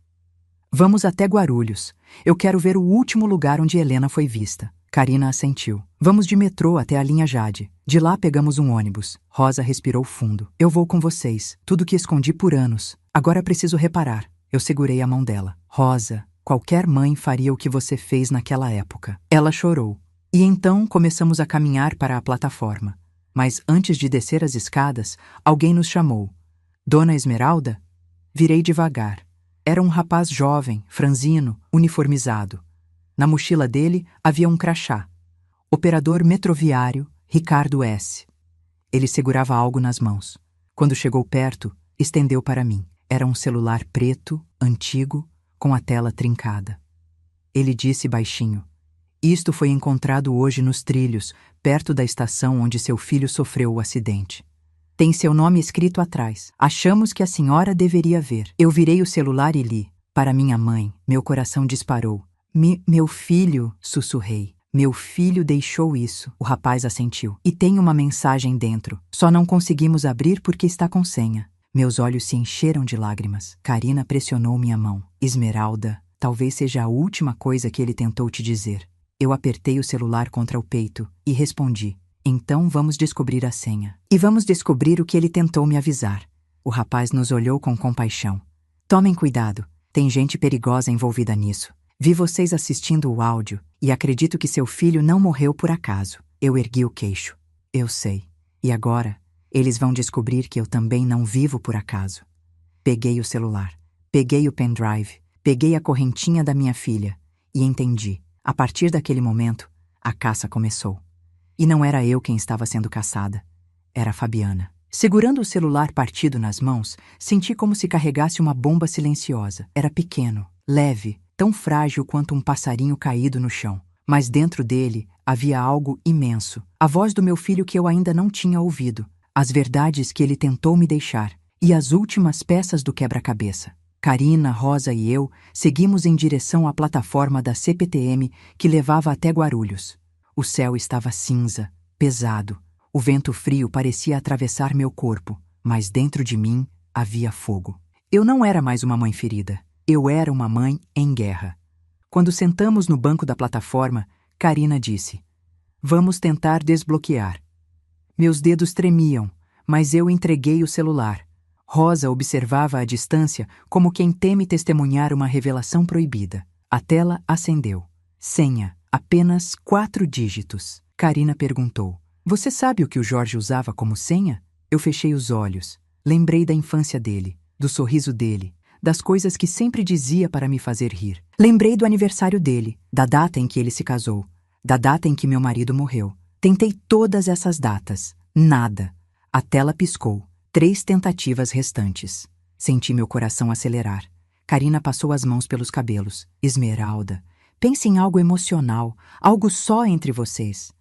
Vamos até Guarulhos. Eu quero ver o último lugar onde Helena foi vista. Karina assentiu. Vamos de metrô até a linha Jade. De lá pegamos um ônibus. Rosa respirou fundo. Eu vou com vocês. Tudo que escondi por anos. Agora preciso reparar. Eu segurei a mão dela. Rosa, qualquer mãe faria o que você fez naquela época. Ela chorou. E então começamos a caminhar para a plataforma. Mas antes de descer as escadas, alguém nos chamou. Dona Esmeralda? Virei devagar. Era um rapaz jovem, franzino, uniformizado. Na mochila dele havia um crachá. Operador metroviário, Ricardo S. Ele segurava algo nas mãos. Quando chegou perto, estendeu para mim. Era um celular preto, antigo, com a tela trincada. Ele disse baixinho: Isto foi encontrado hoje nos trilhos, perto da estação onde seu filho sofreu o acidente. Tem seu nome escrito atrás. Achamos que a senhora deveria ver. Eu virei o celular e li. Para minha mãe, meu coração disparou. Meu filho, sussurrei. Meu filho deixou isso, o rapaz assentiu. E tem uma mensagem dentro. Só não conseguimos abrir porque está com senha. Meus olhos se encheram de lágrimas. Karina pressionou minha mão. Esmeralda, talvez seja a última coisa que ele tentou te dizer. Eu apertei o celular contra o peito e respondi. Então vamos descobrir a senha. E vamos descobrir o que ele tentou me avisar. O rapaz nos olhou com compaixão. Tomem cuidado, tem gente perigosa envolvida nisso. Vi vocês assistindo o áudio e acredito que seu filho não morreu por acaso. Eu ergui o queixo. Eu sei. E agora, eles vão descobrir que eu também não vivo por acaso. Peguei o celular, peguei o pendrive, peguei a correntinha da minha filha e entendi. A partir daquele momento, a caça começou. E não era eu quem estava sendo caçada. Era a Fabiana. Segurando o celular partido nas mãos, senti como se carregasse uma bomba silenciosa. Era pequeno, leve, tão frágil quanto um passarinho caído no chão. Mas dentro dele havia algo imenso. A voz do meu filho que eu ainda não tinha ouvido. As verdades que ele tentou me deixar. E as últimas peças do quebra-cabeça. Karina, Rosa e eu seguimos em direção à plataforma da CPTM que levava até Guarulhos. O céu estava cinza, pesado. O vento frio parecia atravessar meu corpo, mas dentro de mim havia fogo. Eu não era mais uma mãe ferida. Eu era uma mãe em guerra. Quando sentamos no banco da plataforma, Karina disse: "Vamos tentar desbloquear." Meus dedos tremiam, mas eu entreguei o celular. Rosa observava à distância como quem teme testemunhar uma revelação proibida. A tela acendeu. Senha, apenas 4 dígitos. Karina perguntou: "Você sabe o que o Jorge usava como senha?" Eu fechei os olhos. Lembrei da infância dele, do sorriso dele, das coisas que sempre dizia para me fazer rir. Lembrei do aniversário dele, da data em que ele se casou, da data em que meu marido morreu. Tentei todas essas datas. Nada. A tela piscou. 3 tentativas restantes. Senti meu coração acelerar. Karina passou as mãos pelos cabelos. "Esmeralda, pense em algo emocional, algo só entre vocês."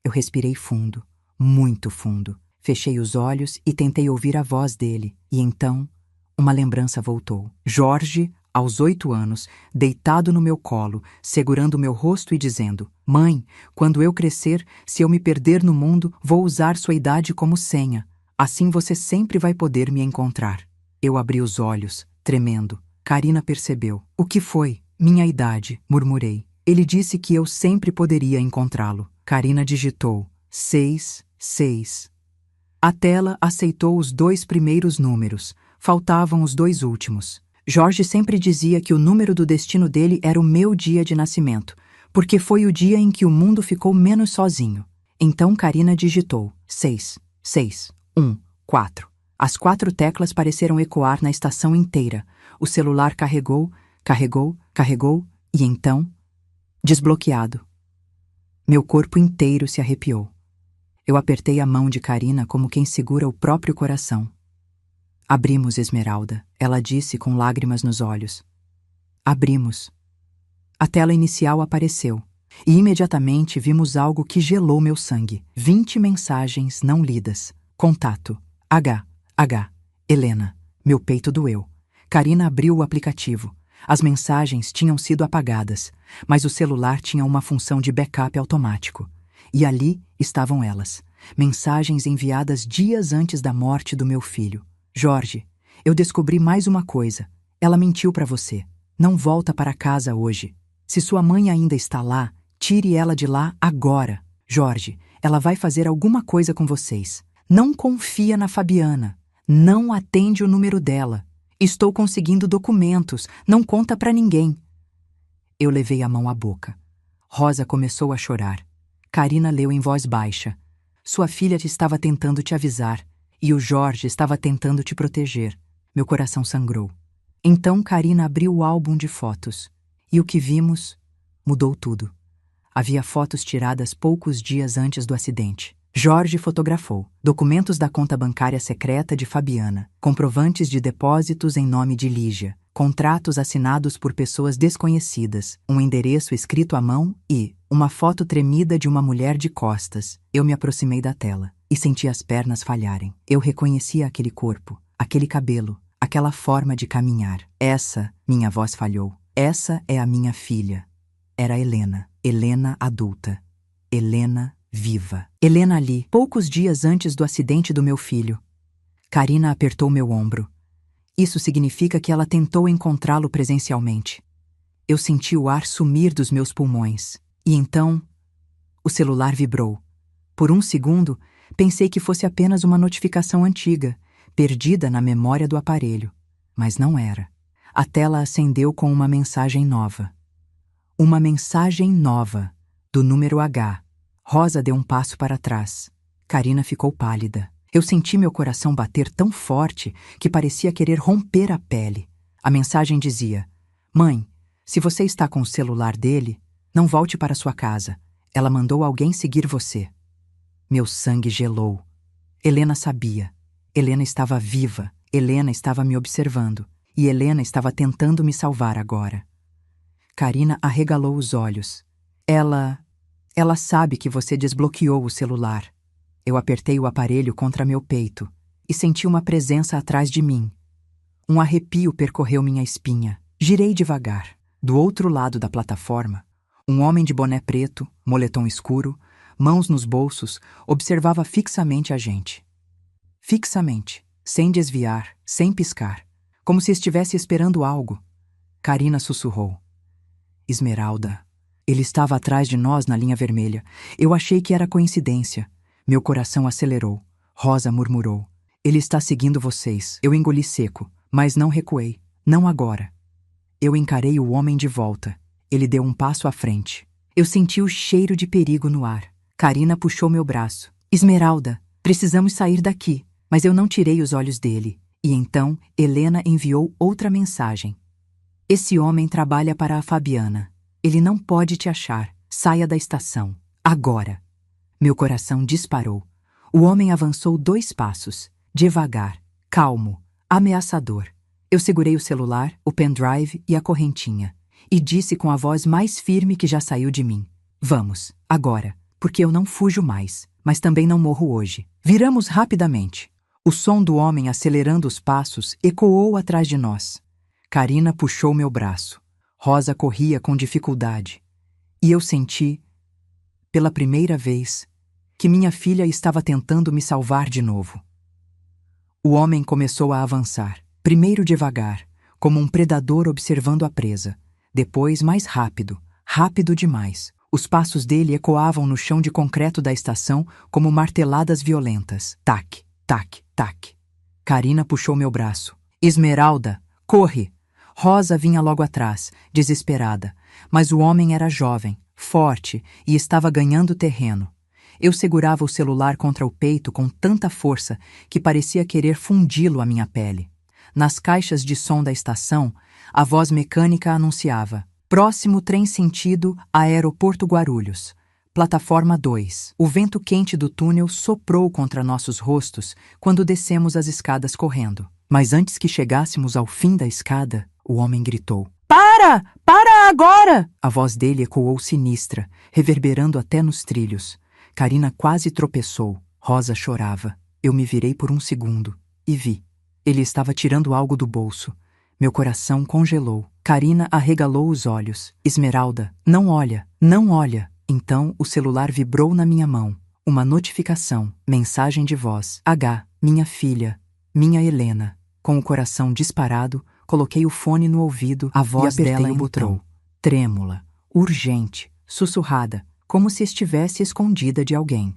Eu respirei fundo, muito fundo. Fechei os olhos e tentei ouvir a voz dele. E então, uma lembrança voltou. Jorge, aos 8 anos, deitado no meu colo, segurando meu rosto e dizendo: "Mãe, quando eu crescer, se eu me perder no mundo, vou usar sua idade como senha. Assim você sempre vai poder me encontrar." Eu abri os olhos, tremendo. Karina percebeu. "O que foi?" "Minha idade", murmurei. "Ele disse que eu sempre poderia encontrá-lo." Karina digitou 6. A tela aceitou os 2 primeiros números. Faltavam os 2 últimos. Jorge sempre dizia que o número do destino dele era o meu dia de nascimento, porque foi o dia em que o mundo ficou menos sozinho. Então Karina digitou 6. As 4 teclas pareceram ecoar na estação inteira. O celular carregou e então, desbloqueado. Meu corpo inteiro se arrepiou. Eu apertei a mão de Karina como quem segura o próprio coração. "Abrimos, Esmeralda", ela disse com lágrimas nos olhos. Abrimos. A tela inicial apareceu, e imediatamente vimos algo que gelou meu sangue. 20 mensagens não lidas. Contato. H. Helena. Meu peito doeu. Karina abriu o aplicativo. As mensagens tinham sido apagadas, mas o celular tinha uma função de backup automático. E ali estavam elas. Mensagens enviadas dias antes da morte do meu filho. "Jorge, eu descobri mais uma coisa. Ela mentiu para você. Não volta para casa hoje. Se sua mãe ainda está lá, tire ela de lá agora. Jorge, ela vai fazer alguma coisa com vocês. Não confia na Fabiana. Não atende o número dela. Estou conseguindo documentos. Não conta para ninguém." Eu levei a mão à boca. Rosa começou a chorar. Karina leu em voz baixa. "Sua filha estava tentando te avisar, e o Jorge estava tentando te proteger." Meu coração sangrou. Então Karina abriu o álbum de fotos. E o que vimos mudou tudo. Havia fotos tiradas poucos dias antes do acidente. Jorge fotografou documentos da conta bancária secreta de Fabiana, comprovantes de depósitos em nome de Lígia, contratos assinados por pessoas desconhecidas, um endereço escrito à mão e uma foto tremida de uma mulher de costas. Eu me aproximei da tela e senti as pernas falharem. Eu reconhecia aquele corpo, aquele cabelo, aquela forma de caminhar. Minha voz falhou. Essa é a minha filha. Era Helena. Helena adulta. Helena viva. Helena ali, poucos dias antes do acidente do meu filho. Karina apertou meu ombro. Isso significa que ela tentou encontrá-lo presencialmente. Eu senti o ar sumir dos meus pulmões. E então, o celular vibrou. Por um segundo, pensei que fosse apenas uma notificação antiga, perdida na memória do aparelho. Mas não era. A tela acendeu com uma mensagem nova. Uma mensagem nova, do número H. Rosa deu um passo para trás. Karina ficou pálida. Eu senti meu coração bater tão forte que parecia querer romper a pele. A mensagem dizia: Mãe, se você está com o celular dele, não volte para sua casa. Ela mandou alguém seguir você. Meu sangue gelou. Helena sabia. Helena estava viva. Helena estava me observando. E Helena estava tentando me salvar agora. Karina arregalou os olhos. Ela sabe que você desbloqueou o celular. Eu apertei o aparelho contra meu peito e senti uma presença atrás de mim. Um arrepio percorreu minha espinha. Girei devagar. Do outro lado da plataforma, um homem de boné preto, moletom escuro, mãos nos bolsos, observava fixamente a gente. Fixamente, sem desviar, sem piscar, como se estivesse esperando algo. Karina sussurrou. Esmeralda. Ele estava atrás de nós na linha vermelha. Eu achei que era coincidência. Meu coração acelerou. Rosa murmurou. Ele está seguindo vocês. Eu engoli seco, mas não recuei. Não agora. Eu encarei o homem de volta. Ele deu um passo à frente. Eu senti o cheiro de perigo no ar. Karina puxou meu braço. Esmeralda, precisamos sair daqui. Mas eu não tirei os olhos dele. E então, Helena enviou outra mensagem. Esse homem trabalha para a Fabiana. Ele não pode te achar. Saia da estação. Agora. Meu coração disparou. O homem avançou 2 passos. Devagar, calmo, ameaçador. Eu segurei o celular, o pendrive e a correntinha. E disse com a voz mais firme que já saiu de mim. Vamos, agora, porque eu não fujo mais, mas também não morro hoje. Viramos rapidamente. O som do homem acelerando os passos ecoou atrás de nós. Karina puxou meu braço. Rosa corria com dificuldade. E eu senti, pela primeira vez, que minha filha estava tentando me salvar de novo. O homem começou a avançar, primeiro devagar, como um predador observando a presa, depois mais rápido, rápido demais. Os passos dele ecoavam no chão de concreto da estação como marteladas violentas. Tac, tac, tac. Karina puxou meu braço. Esmeralda, corre! Rosa vinha logo atrás, desesperada, mas o homem era jovem, forte e estava ganhando terreno. Eu segurava o celular contra o peito com tanta força que parecia querer fundi-lo à minha pele. Nas caixas de som da estação, a voz mecânica anunciava: Próximo trem sentido Aeroporto Guarulhos. Plataforma 2. O vento quente do túnel soprou contra nossos rostos quando descemos as escadas correndo. Mas antes que chegássemos ao fim da escada, o homem gritou. Para! Para agora! A voz dele ecoou sinistra, reverberando até nos trilhos. Karina quase tropeçou. Rosa chorava. Eu me virei por um segundo e vi. Ele estava tirando algo do bolso. Meu coração congelou. Karina arregalou os olhos. Esmeralda, não olha, não olha. Então o celular vibrou na minha mão. Uma notificação, mensagem de voz. H, minha filha, minha Helena. Com o coração disparado, coloquei o fone no ouvido. A voz dela entrou, trêmula, urgente, sussurrada, como se estivesse escondida de alguém.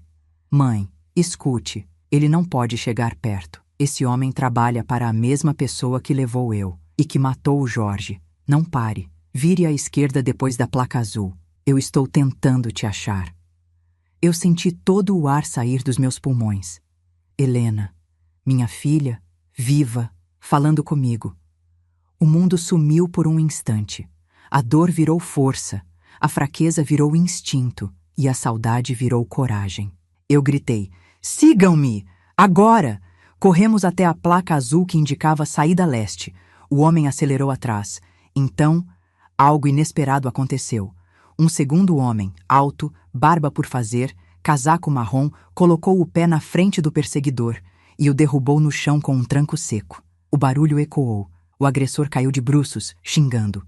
Mãe, escute, ele não pode chegar perto. Esse homem trabalha para a mesma pessoa que levou eu e que matou o Jorge. Não pare. Vire à esquerda depois da placa azul. Eu estou tentando te achar. Eu senti todo o ar sair dos meus pulmões. Helena, minha filha, viva, falando comigo. O mundo sumiu por um instante. A dor virou força, a fraqueza virou instinto e a saudade virou coragem. Eu gritei, sigam-me! Agora! Corremos até a placa azul que indicava saída leste. O homem acelerou atrás. Então, algo inesperado aconteceu. Um segundo homem, alto, barba por fazer, casaco marrom, colocou o pé na frente do perseguidor e o derrubou no chão com um tranco seco. O barulho ecoou. O agressor caiu de bruços, xingando.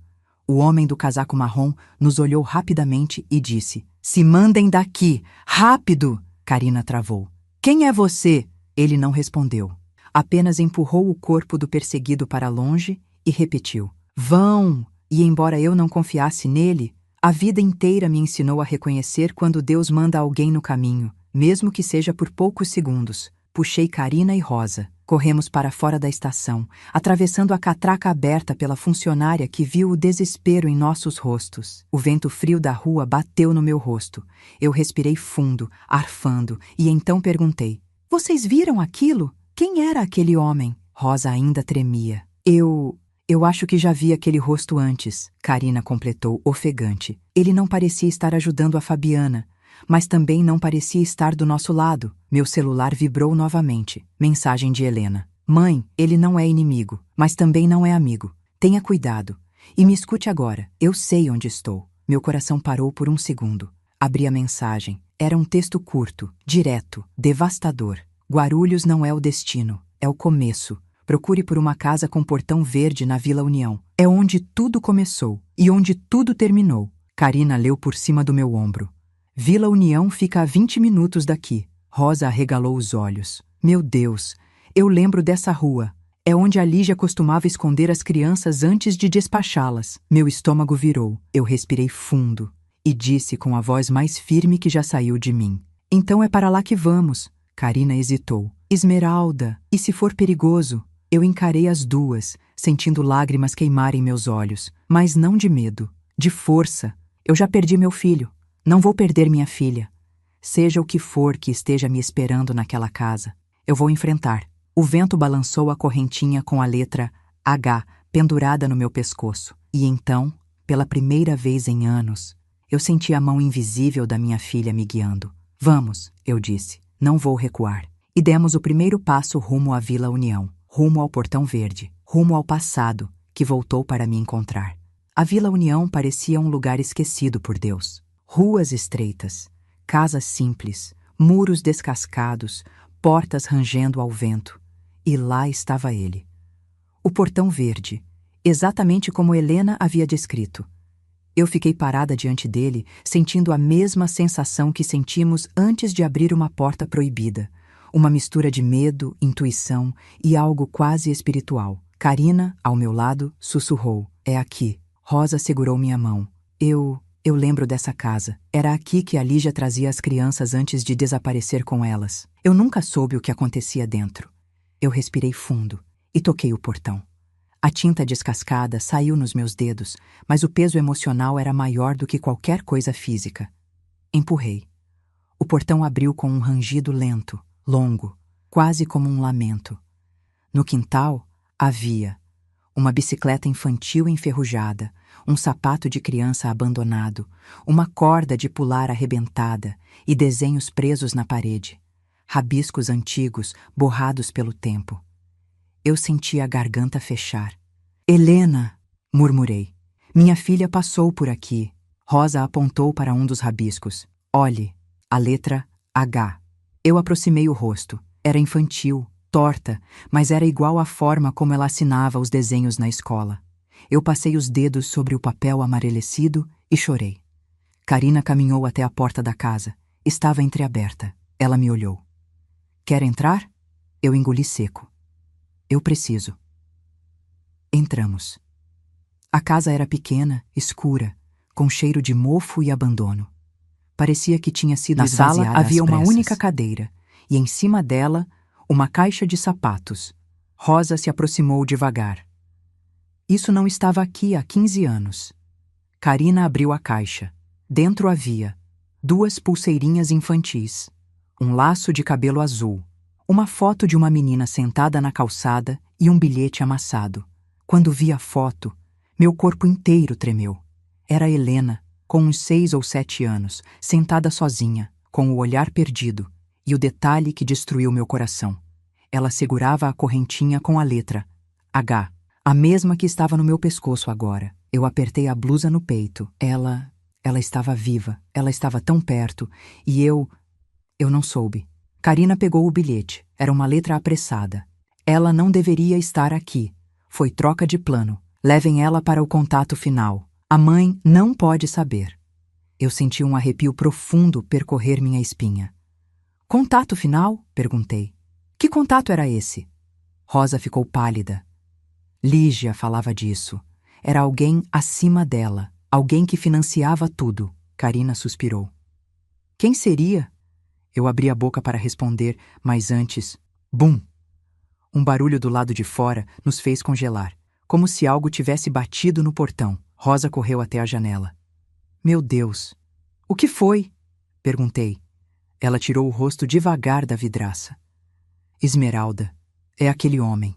O homem do casaco marrom nos olhou rapidamente e disse: "Se mandem daqui! Rápido!" Karina travou. "Quem é você?" Ele não respondeu. Apenas empurrou o corpo do perseguido para longe e repetiu: "Vão!" E embora eu não confiasse nele, a vida inteira me ensinou a reconhecer quando Deus manda alguém no caminho, mesmo que seja por poucos segundos. Puxei Karina e Rosa. Corremos para fora da estação, atravessando a catraca aberta pela funcionária que viu o desespero em nossos rostos. O vento frio da rua bateu no meu rosto. Eu respirei fundo, arfando, e então perguntei: "Vocês viram aquilo? Quem era aquele homem?" Rosa ainda tremia. Eu acho que já vi aquele rosto antes, Karina completou, ofegante. Ele não parecia estar ajudando a Fabiana, mas também não parecia estar do nosso lado. Meu celular vibrou novamente. Mensagem de Helena: "Mãe, ele não é inimigo, mas também não é amigo. Tenha cuidado. E me escute agora. Eu sei onde estou." Meu coração parou por um segundo. Abri a mensagem. Era um texto curto, direto, devastador. "Guarulhos não é o destino, é o começo. Procure por uma casa com portão verde na Vila União. É onde tudo começou e onde tudo terminou." Karina leu por cima do meu ombro. "Vila União fica a 20 minutos daqui." Rosa arregalou os olhos. "Meu Deus, eu lembro dessa rua. É onde a Lígia costumava esconder as crianças antes de despachá-las." Meu estômago virou. Eu respirei fundo e disse com a voz mais firme que já saiu de mim: "Então é para lá que vamos." Karina hesitou. "Esmeralda, e se for perigoso?" Eu encarei as duas, sentindo lágrimas queimarem meus olhos, mas não de medo, de força. Eu já perdi meu filho. Não vou perder minha filha. Seja o que for que esteja me esperando naquela casa, eu vou enfrentar. O vento balançou a correntinha com a letra H pendurada no meu pescoço. E então, pela primeira vez em anos, eu senti a mão invisível da minha filha me guiando. "Vamos", eu disse. "Não vou recuar." E demos o primeiro passo rumo à Vila União, rumo ao Portão Verde, rumo ao passado, que voltou para me encontrar. A Vila União parecia um lugar esquecido por Deus. Ruas estreitas, casas simples, muros descascados, portas rangendo ao vento. E lá estava ele. O Portão Verde, exatamente como Helena havia descrito. Eu fiquei parada diante dele, sentindo a mesma sensação que sentimos antes de abrir uma porta proibida. Uma mistura de medo, intuição e algo quase espiritual. Karina, ao meu lado, sussurrou: "É aqui." Rosa segurou minha mão. Eu lembro dessa casa. Era aqui que a Lígia trazia as crianças antes de desaparecer com elas. Eu nunca soube o que acontecia dentro. Eu respirei fundo e toquei o portão. A tinta descascada saiu nos meus dedos, mas o peso emocional era maior do que qualquer coisa física. Empurrei. O portão abriu com um rangido lento, longo, quase como um lamento. No quintal, havia uma bicicleta infantil enferrujada, um sapato de criança abandonado, uma corda de pular arrebentada e desenhos presos na parede. Rabiscos antigos, borrados pelo tempo. Eu senti a garganta fechar. "Helena", murmurei. "Minha filha passou por aqui." Rosa apontou para um dos rabiscos. "Olhe, a letra H." Eu aproximei o rosto. Era infantil, torta, mas era igual à forma como ela assinava os desenhos na escola. Eu passei os dedos sobre o papel amarelecido e chorei. Karina caminhou até a porta da casa. Estava entreaberta. Ela me olhou. "Quer entrar?" Eu engoli seco. "Eu preciso." Entramos. A casa era pequena, escura, com cheiro de mofo e abandono. Parecia que tinha sido esvaziada. Na sala havia uma única cadeira, e em cima dela, uma caixa de sapatos. Rosa se aproximou devagar. Isso não estava aqui há 15 anos. Karina abriu a caixa. Dentro havia 2 pulseirinhas infantis, um laço de cabelo azul, uma foto de uma menina sentada na calçada e um bilhete amassado. Quando vi a foto, meu corpo inteiro tremeu. Era Helena, com uns 6 ou 7 anos, sentada sozinha, com o olhar perdido, e o detalhe que destruiu meu coração. Ela segurava a correntinha com a letra H, a mesma que estava no meu pescoço agora. Eu apertei a blusa no peito. Ela estava viva, ela estava tão perto, e eu não soube. Karina pegou o bilhete. Era uma letra apressada. "Ela não deveria estar aqui. Foi troca de plano. Levem ela para o contato final." A mãe não pode saber. Eu senti um arrepio profundo percorrer minha espinha. Contato final? Perguntei. Que contato era esse? Rosa ficou pálida. Lígia falava disso. Era alguém acima dela, alguém que financiava tudo. Carina suspirou. Quem seria? Eu abri a boca para responder, mas antes... Bum! Um barulho do lado de fora nos fez congelar, como se algo tivesse batido no portão. Rosa correu até a janela. Meu Deus! O que foi? Perguntei. Ela tirou o rosto devagar da vidraça. Esmeralda, é aquele homem.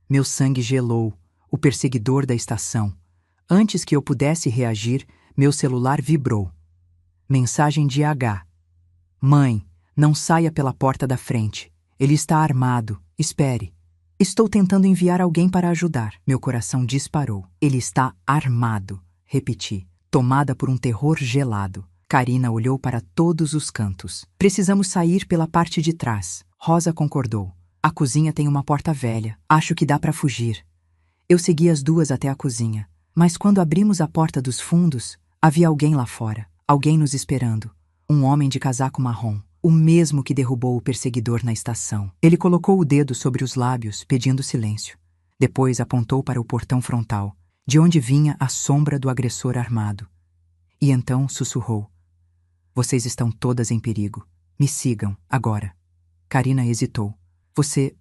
Meu sangue gelou, o perseguidor da estação. Antes que eu pudesse reagir, meu celular vibrou. Mensagem de H. Mãe, não saia pela porta da frente. Ele está armado. Espere. Estou tentando enviar alguém para ajudar. Meu coração disparou. Ele está armado. Repeti, tomada por um terror gelado. Carina olhou para todos os cantos. Precisamos sair pela parte de trás. Rosa concordou. A cozinha tem uma porta velha. Acho que dá para fugir. Eu segui as duas até a cozinha. Mas quando abrimos a porta dos fundos, havia alguém lá fora. Alguém nos esperando. Um homem de casaco marrom. O mesmo que derrubou o perseguidor na estação. Ele colocou o dedo sobre os lábios, pedindo silêncio. Depois apontou para o portão frontal, de onde vinha a sombra do agressor armado. E então sussurrou. Vocês estão todas em perigo. Me sigam, agora. Carina hesitou. Você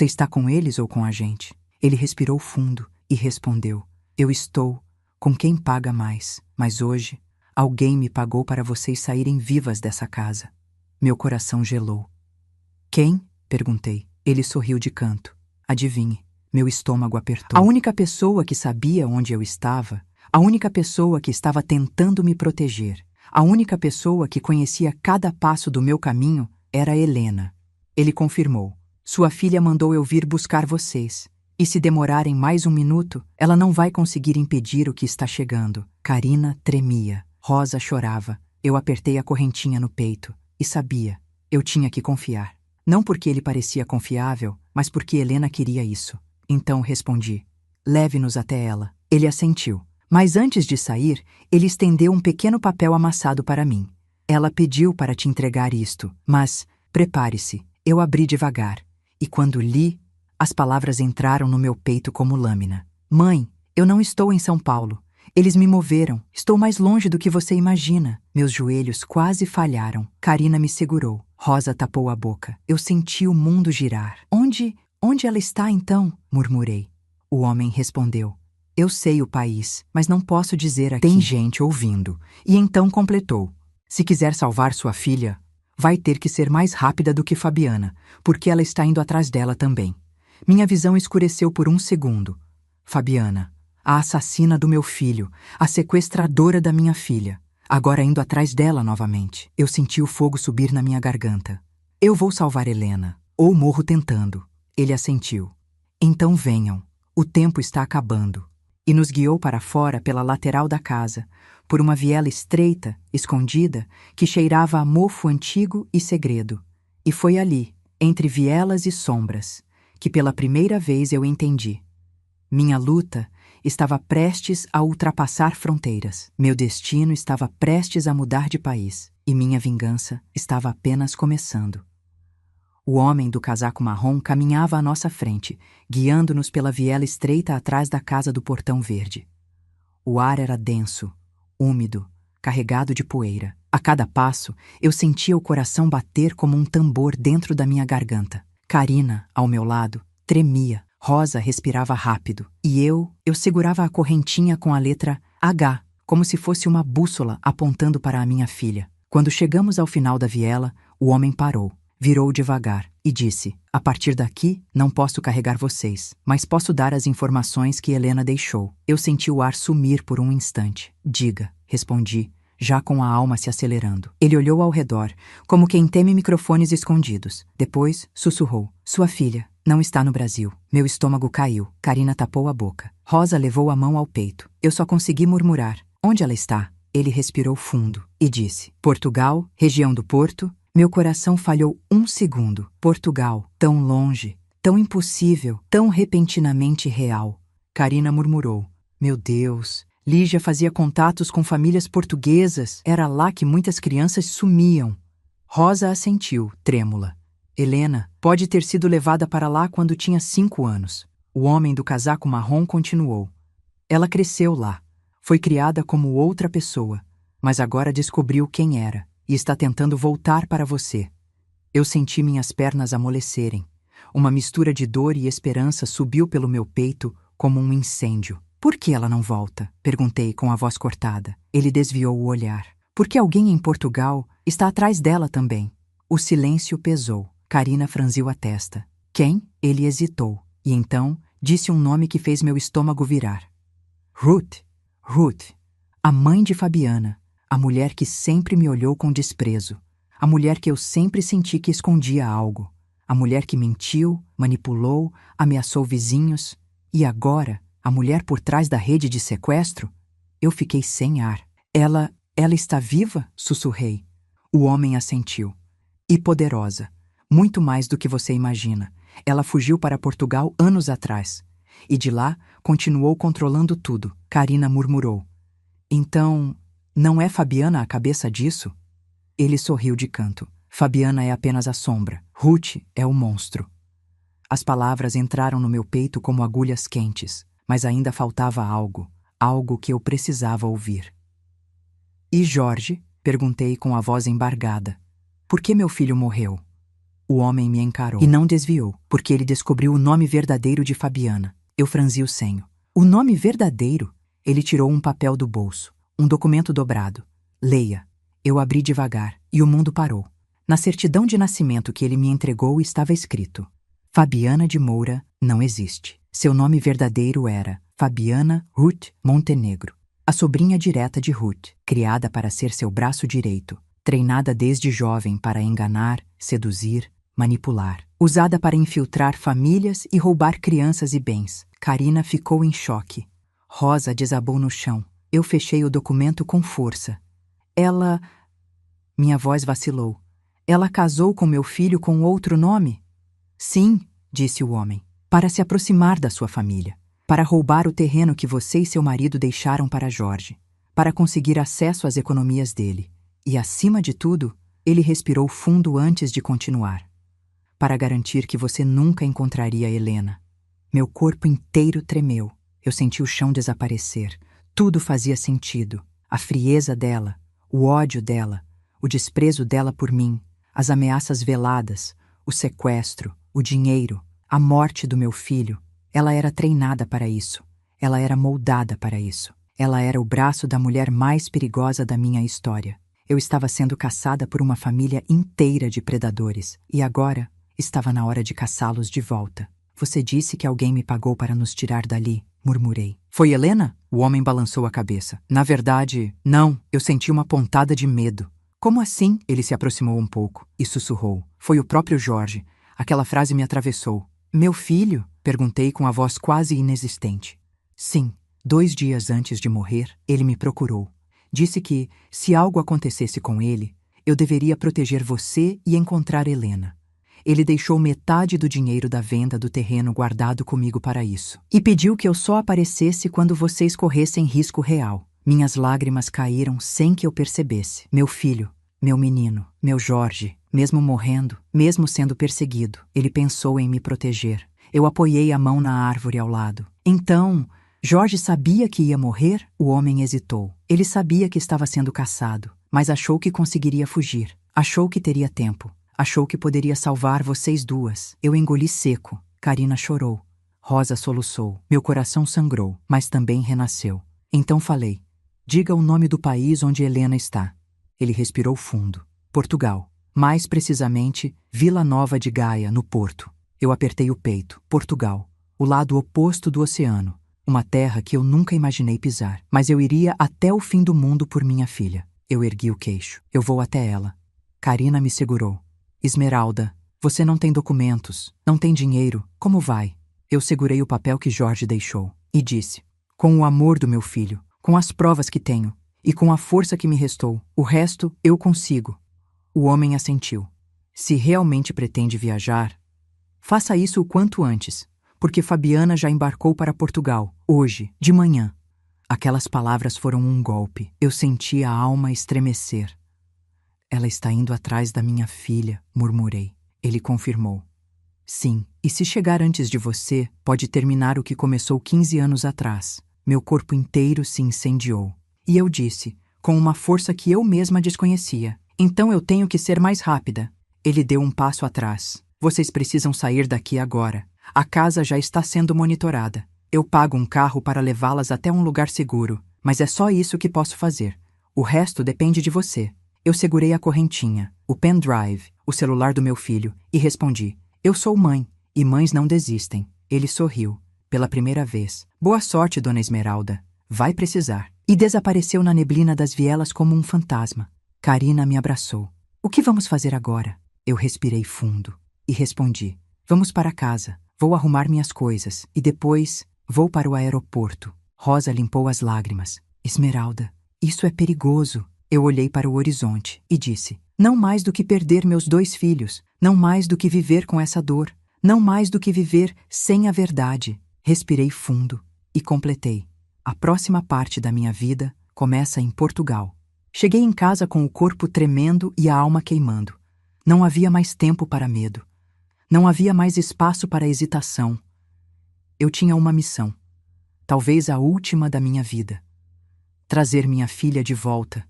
está com eles ou com a gente? Ele respirou fundo e respondeu. Eu estou com quem paga mais, mas hoje alguém me pagou para vocês saírem vivas dessa casa. Meu coração gelou. Quem? Perguntei. Ele sorriu de canto. Adivinhe. Meu estômago apertou. A única pessoa que sabia onde eu estava, a única pessoa que estava tentando me proteger, a única pessoa que conhecia cada passo do meu caminho era Helena. Ele confirmou. Sua filha mandou eu vir buscar vocês. E se demorarem mais um minuto, ela não vai conseguir impedir o que está chegando. Carina tremia. Rosa chorava. Eu apertei a correntinha no peito. E sabia. Eu tinha que confiar. Não porque ele parecia confiável, mas porque Helena queria isso. Então respondi. Leve-nos até ela. Ele assentiu. Mas antes de sair, ele estendeu um pequeno papel amassado para mim. Ela pediu para te entregar isto, mas, prepare-se, eu abri devagar. E quando li, as palavras entraram no meu peito como lâmina. Mãe, eu não estou em São Paulo. Eles me moveram. Estou mais longe do que você imagina. Meus joelhos quase falharam. Carina me segurou. Rosa tapou a boca. Eu senti o mundo girar. Onde ela está então? Murmurei. O homem respondeu. Eu sei o país, mas não posso dizer aqui. Tem gente ouvindo. E então completou. Se quiser salvar sua filha, vai ter que ser mais rápida do que Fabiana, porque ela está indo atrás dela também. Minha visão escureceu por um segundo. Fabiana, a assassina do meu filho, a sequestradora da minha filha, agora indo atrás dela novamente. Eu senti o fogo subir na minha garganta. Eu vou salvar Helena, ou morro tentando. Ele assentiu. Então venham, o tempo está acabando. E nos guiou para fora pela lateral da casa, por uma viela estreita, escondida, que cheirava a mofo antigo e segredo. E foi ali, entre vielas e sombras, que pela primeira vez eu entendi. Minha luta estava prestes a ultrapassar fronteiras. Meu destino estava prestes a mudar de país. E minha vingança estava apenas começando. O homem do casaco marrom caminhava à nossa frente, guiando-nos pela viela estreita atrás da casa do portão verde. O ar era denso, úmido, carregado de poeira. A cada passo, eu sentia o coração bater como um tambor dentro da minha garganta. Carina, ao meu lado, tremia. Rosa respirava rápido. E eu segurava a correntinha com a letra H, como se fosse uma bússola apontando para a minha filha. Quando chegamos ao final da viela, o homem parou. Virou devagar e disse, a partir daqui, não posso carregar vocês, mas posso dar as informações que Helena deixou. Eu senti o ar sumir por um instante. Diga, respondi, já com a alma se acelerando. Ele olhou ao redor, como quem teme microfones escondidos. Depois, sussurrou, sua filha não está no Brasil. Meu estômago caiu. Carina tapou a boca. Rosa levou a mão ao peito. Eu só consegui murmurar, onde ela está? Ele respirou fundo e disse, Portugal, região do Porto. Meu coração falhou um segundo. Portugal, tão longe, tão impossível, tão repentinamente real. Carina murmurou. Meu Deus, Lígia fazia contatos com famílias portuguesas. Era lá que muitas crianças sumiam. Rosa assentiu, trêmula. Helena pode ter sido levada para lá quando tinha 5 anos. O homem do casaco marrom continuou. Ela cresceu lá. Foi criada como outra pessoa, mas agora descobriu quem era e está tentando voltar para você. Eu senti minhas pernas amolecerem. Uma mistura de dor e esperança subiu pelo meu peito como um incêndio. Por que ela não volta? Perguntei com a voz cortada. Ele desviou o olhar. Porque alguém em Portugal está atrás dela também. O silêncio pesou. Carina franziu a testa. Quem? Ele hesitou. E então disse um nome que fez meu estômago virar. Ruth. Ruth. A mãe de Fabiana. A mulher que sempre me olhou com desprezo. A mulher que eu sempre senti que escondia algo. A mulher que mentiu, manipulou, ameaçou vizinhos. E agora, a mulher por trás da rede de sequestro? Eu fiquei sem ar. Ela está viva? Sussurrei. O homem assentiu. E poderosa. Muito mais do que você imagina. Ela fugiu para Portugal anos atrás. E de lá, continuou controlando tudo. Carina murmurou. Então, não é Fabiana a cabeça disso? Ele sorriu de canto. Fabiana é apenas a sombra. Ruth é o monstro. As palavras entraram no meu peito como agulhas quentes, mas ainda faltava algo, algo que eu precisava ouvir. E Jorge? Perguntei com a voz embargada. Por que meu filho morreu? O homem me encarou. E não desviou, porque ele descobriu o nome verdadeiro de Fabiana. Eu franzi o senho. O nome verdadeiro? Ele tirou um papel do bolso, um documento dobrado. Leia. Eu abri devagar, e o mundo parou. Na certidão de nascimento que ele me entregou estava escrito: Fabiana de Moura não existe. Seu nome verdadeiro era Fabiana Ruth Montenegro, a sobrinha direta de Ruth, criada para ser seu braço direito, treinada desde jovem para enganar, seduzir, manipular, usada para infiltrar famílias e roubar crianças e bens. Carina ficou em choque. Rosa desabou no chão. Eu fechei o documento com força. Ela... Minha voz vacilou. Ela casou com meu filho com outro nome? Sim, disse o homem, para se aproximar da sua família, para roubar o terreno que você e seu marido deixaram para Jorge, para conseguir acesso às economias dele. E, acima de tudo, ele respirou fundo antes de continuar. Para garantir que você nunca encontraria Helena. Meu corpo inteiro tremeu. Eu senti o chão desaparecer. Tudo fazia sentido. A frieza dela, o ódio dela, o desprezo dela por mim, as ameaças veladas, o sequestro, o dinheiro, a morte do meu filho. Ela era treinada para isso. Ela era moldada para isso. Ela era o braço da mulher mais perigosa da minha história. Eu estava sendo caçada por uma família inteira de predadores. E agora, estava na hora de caçá-los de volta. Você disse que alguém me pagou para nos tirar dali, murmurei. Foi Helena? O homem balançou a cabeça. Na verdade, não. Eu senti uma pontada de medo. Como assim? Ele se aproximou um pouco e sussurrou. Foi o próprio Jorge. Aquela frase me atravessou. Meu filho? Perguntei com a voz quase inexistente. Sim. 2 dias antes de morrer, ele me procurou. Disse que, se algo acontecesse com ele, eu deveria proteger você e encontrar Helena. Ele deixou metade do dinheiro da venda do terreno guardado comigo para isso. E pediu que eu só aparecesse quando vocês corressem risco real. Minhas lágrimas caíram sem que eu percebesse. Meu filho, meu menino, meu Jorge, mesmo morrendo, mesmo sendo perseguido, ele pensou em me proteger. Eu apoiei a mão na árvore ao lado. Então, Jorge sabia que ia morrer? O homem hesitou. Ele sabia que estava sendo caçado, mas achou que conseguiria fugir. Achou que teria tempo. Achou que poderia salvar vocês duas. Eu engoli seco. Carina chorou. Rosa soluçou. Meu coração sangrou, mas também renasceu. Então falei. Diga o nome do país onde Helena está. Ele respirou fundo. Portugal. Mais precisamente, Vila Nova de Gaia, no Porto. Eu apertei o peito. Portugal. O lado oposto do oceano. Uma terra que eu nunca imaginei pisar. Mas eu iria até o fim do mundo por minha filha. Eu ergui o queixo. Eu vou até ela. Carina me segurou. Esmeralda, você não tem documentos, não tem dinheiro, como vai? Eu segurei o papel que Jorge deixou e disse, com o amor do meu filho, com as provas que tenho e com a força que me restou, o resto eu consigo. O homem assentiu. Se realmente pretende viajar, faça isso o quanto antes, porque Fabiana já embarcou para Portugal, hoje, de manhã. Aquelas palavras foram um golpe. Eu senti a alma estremecer. Ela está indo atrás da minha filha, murmurei. Ele confirmou. Sim, e se chegar antes de você, pode terminar o que começou 15 anos atrás. Meu corpo inteiro se incendiou. E eu disse, com uma força que eu mesma desconhecia: então eu tenho que ser mais rápida. Ele deu um passo atrás. Vocês precisam sair daqui agora. A casa já está sendo monitorada. Eu pago um carro para levá-las até um lugar seguro, mas é só isso que posso fazer. O resto depende de você. Eu segurei a correntinha, o pendrive, o celular do meu filho, e respondi: eu sou mãe, e mães não desistem. Ele sorriu, pela primeira vez. Boa sorte, dona Esmeralda. Vai precisar. E desapareceu na neblina das vielas como um fantasma. Karina me abraçou. O que vamos fazer agora? Eu respirei fundo e respondi: vamos para casa. Vou arrumar minhas coisas e depois vou para o aeroporto. Rosa limpou as lágrimas. Esmeralda, isso é perigoso. Eu olhei para o horizonte e disse: não mais do que perder meus 2 filhos, não mais do que viver com essa dor, não mais do que viver sem a verdade. Respirei fundo e completei: a próxima parte da minha vida começa em Portugal. Cheguei em casa com o corpo tremendo e a alma queimando. Não havia mais tempo para medo. Não havia mais espaço para hesitação. Eu tinha uma missão, talvez a última da minha vida: trazer minha filha de volta.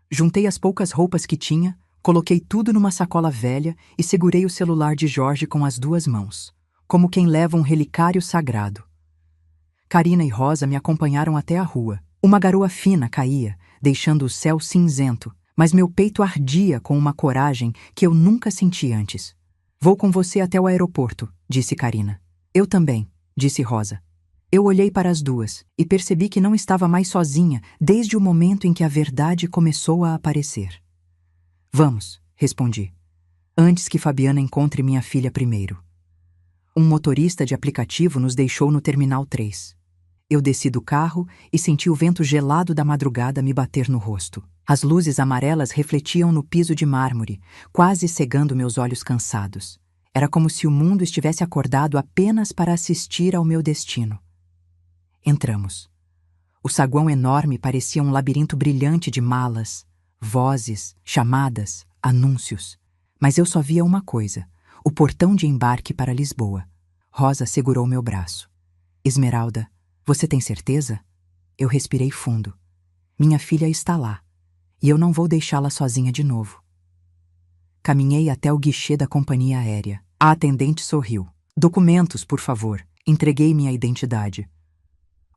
Juntei as poucas roupas que tinha, coloquei tudo numa sacola velha e segurei o celular de Jorge com as 2 mãos, como quem leva um relicário sagrado. Karina e Rosa me acompanharam até a rua. Uma garoa fina caía, deixando o céu cinzento, mas meu peito ardia com uma coragem que eu nunca senti antes. Vou com você até o aeroporto, disse Karina. Eu também, disse Rosa. Eu olhei para as 2 e percebi que não estava mais sozinha desde o momento em que a verdade começou a aparecer. Vamos, respondi. Antes que Fabiana encontre minha filha primeiro. Um motorista de aplicativo nos deixou no Terminal 3. Eu desci do carro e senti o vento gelado da madrugada me bater no rosto. As luzes amarelas refletiam no piso de mármore, quase cegando meus olhos cansados. Era como se o mundo estivesse acordado apenas para assistir ao meu destino. Entramos. O saguão enorme parecia um labirinto brilhante de malas, vozes, chamadas, anúncios. Mas eu só via uma coisa: o portão de embarque para Lisboa. Rosa segurou meu braço. Esmeralda, você tem certeza? Eu respirei fundo. Minha filha está lá, e eu não vou deixá-la sozinha de novo. Caminhei até o guichê da companhia aérea. A atendente sorriu. Documentos, por favor. Entreguei minha identidade.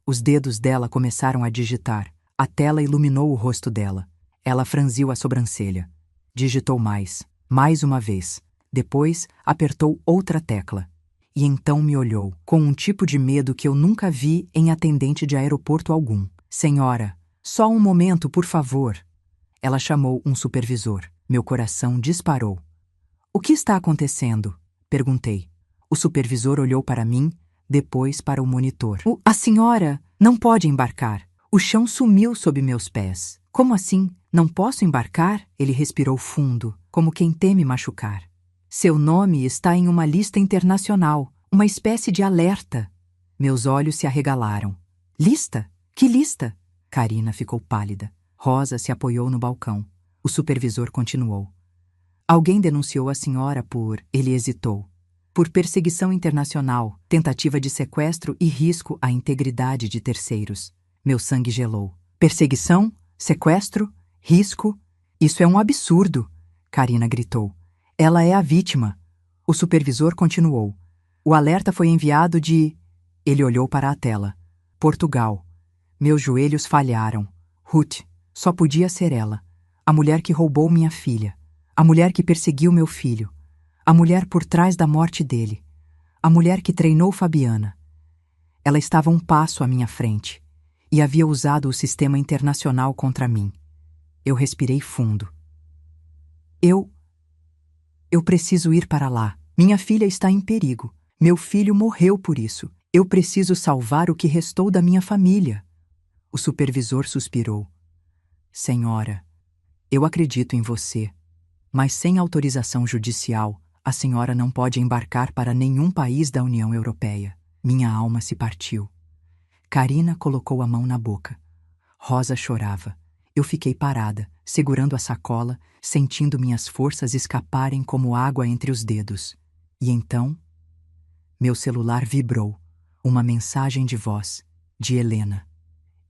Os dedos dela começaram a digitar. A tela iluminou o rosto dela. Ela franziu a sobrancelha. Digitou mais uma vez. Depois, apertou outra tecla. E então me olhou, com um tipo de medo que eu nunca vi em atendente de aeroporto algum. Senhora, só um momento, por favor. Ela chamou um supervisor. Meu coração disparou. O que está acontecendo? Perguntei. O supervisor olhou para mim, depois para o monitor. A senhora não pode embarcar. O chão sumiu sob meus pés. Como assim? Não posso embarcar? Ele respirou fundo, como quem teme machucar. Seu nome está em uma lista internacional, uma espécie de alerta. Meus olhos se arregalaram. Lista? Que lista? Karina ficou pálida. Rosa se apoiou no balcão. O supervisor continuou. Alguém denunciou a senhora por... Ele hesitou. Por perseguição internacional, tentativa de sequestro e risco à integridade de terceiros. Meu sangue gelou. Perseguição? Sequestro? Risco? Isso é um absurdo! Karina gritou. Ela é a vítima. O supervisor continuou. O alerta foi enviado de... Ele olhou para a tela. Portugal. Meus joelhos falharam. Ruth, só podia ser ela. A mulher que roubou minha filha. A mulher que perseguiu meu filho. A mulher por trás da morte dele. A mulher que treinou Fabiana. Ela estava um passo à minha frente e havia usado o sistema internacional contra mim. Eu respirei fundo. Eu preciso ir para lá. Minha filha está em perigo. Meu filho morreu por isso. Eu preciso salvar o que restou da minha família. O supervisor suspirou. Senhora, eu acredito em você, mas sem autorização judicial, a senhora não pode embarcar para nenhum país da União Europeia. Minha alma se partiu. Karina colocou a mão na boca. Rosa chorava. Eu fiquei parada, segurando a sacola, sentindo minhas forças escaparem como água entre os dedos. E então, meu celular vibrou. Uma mensagem de voz, de Helena.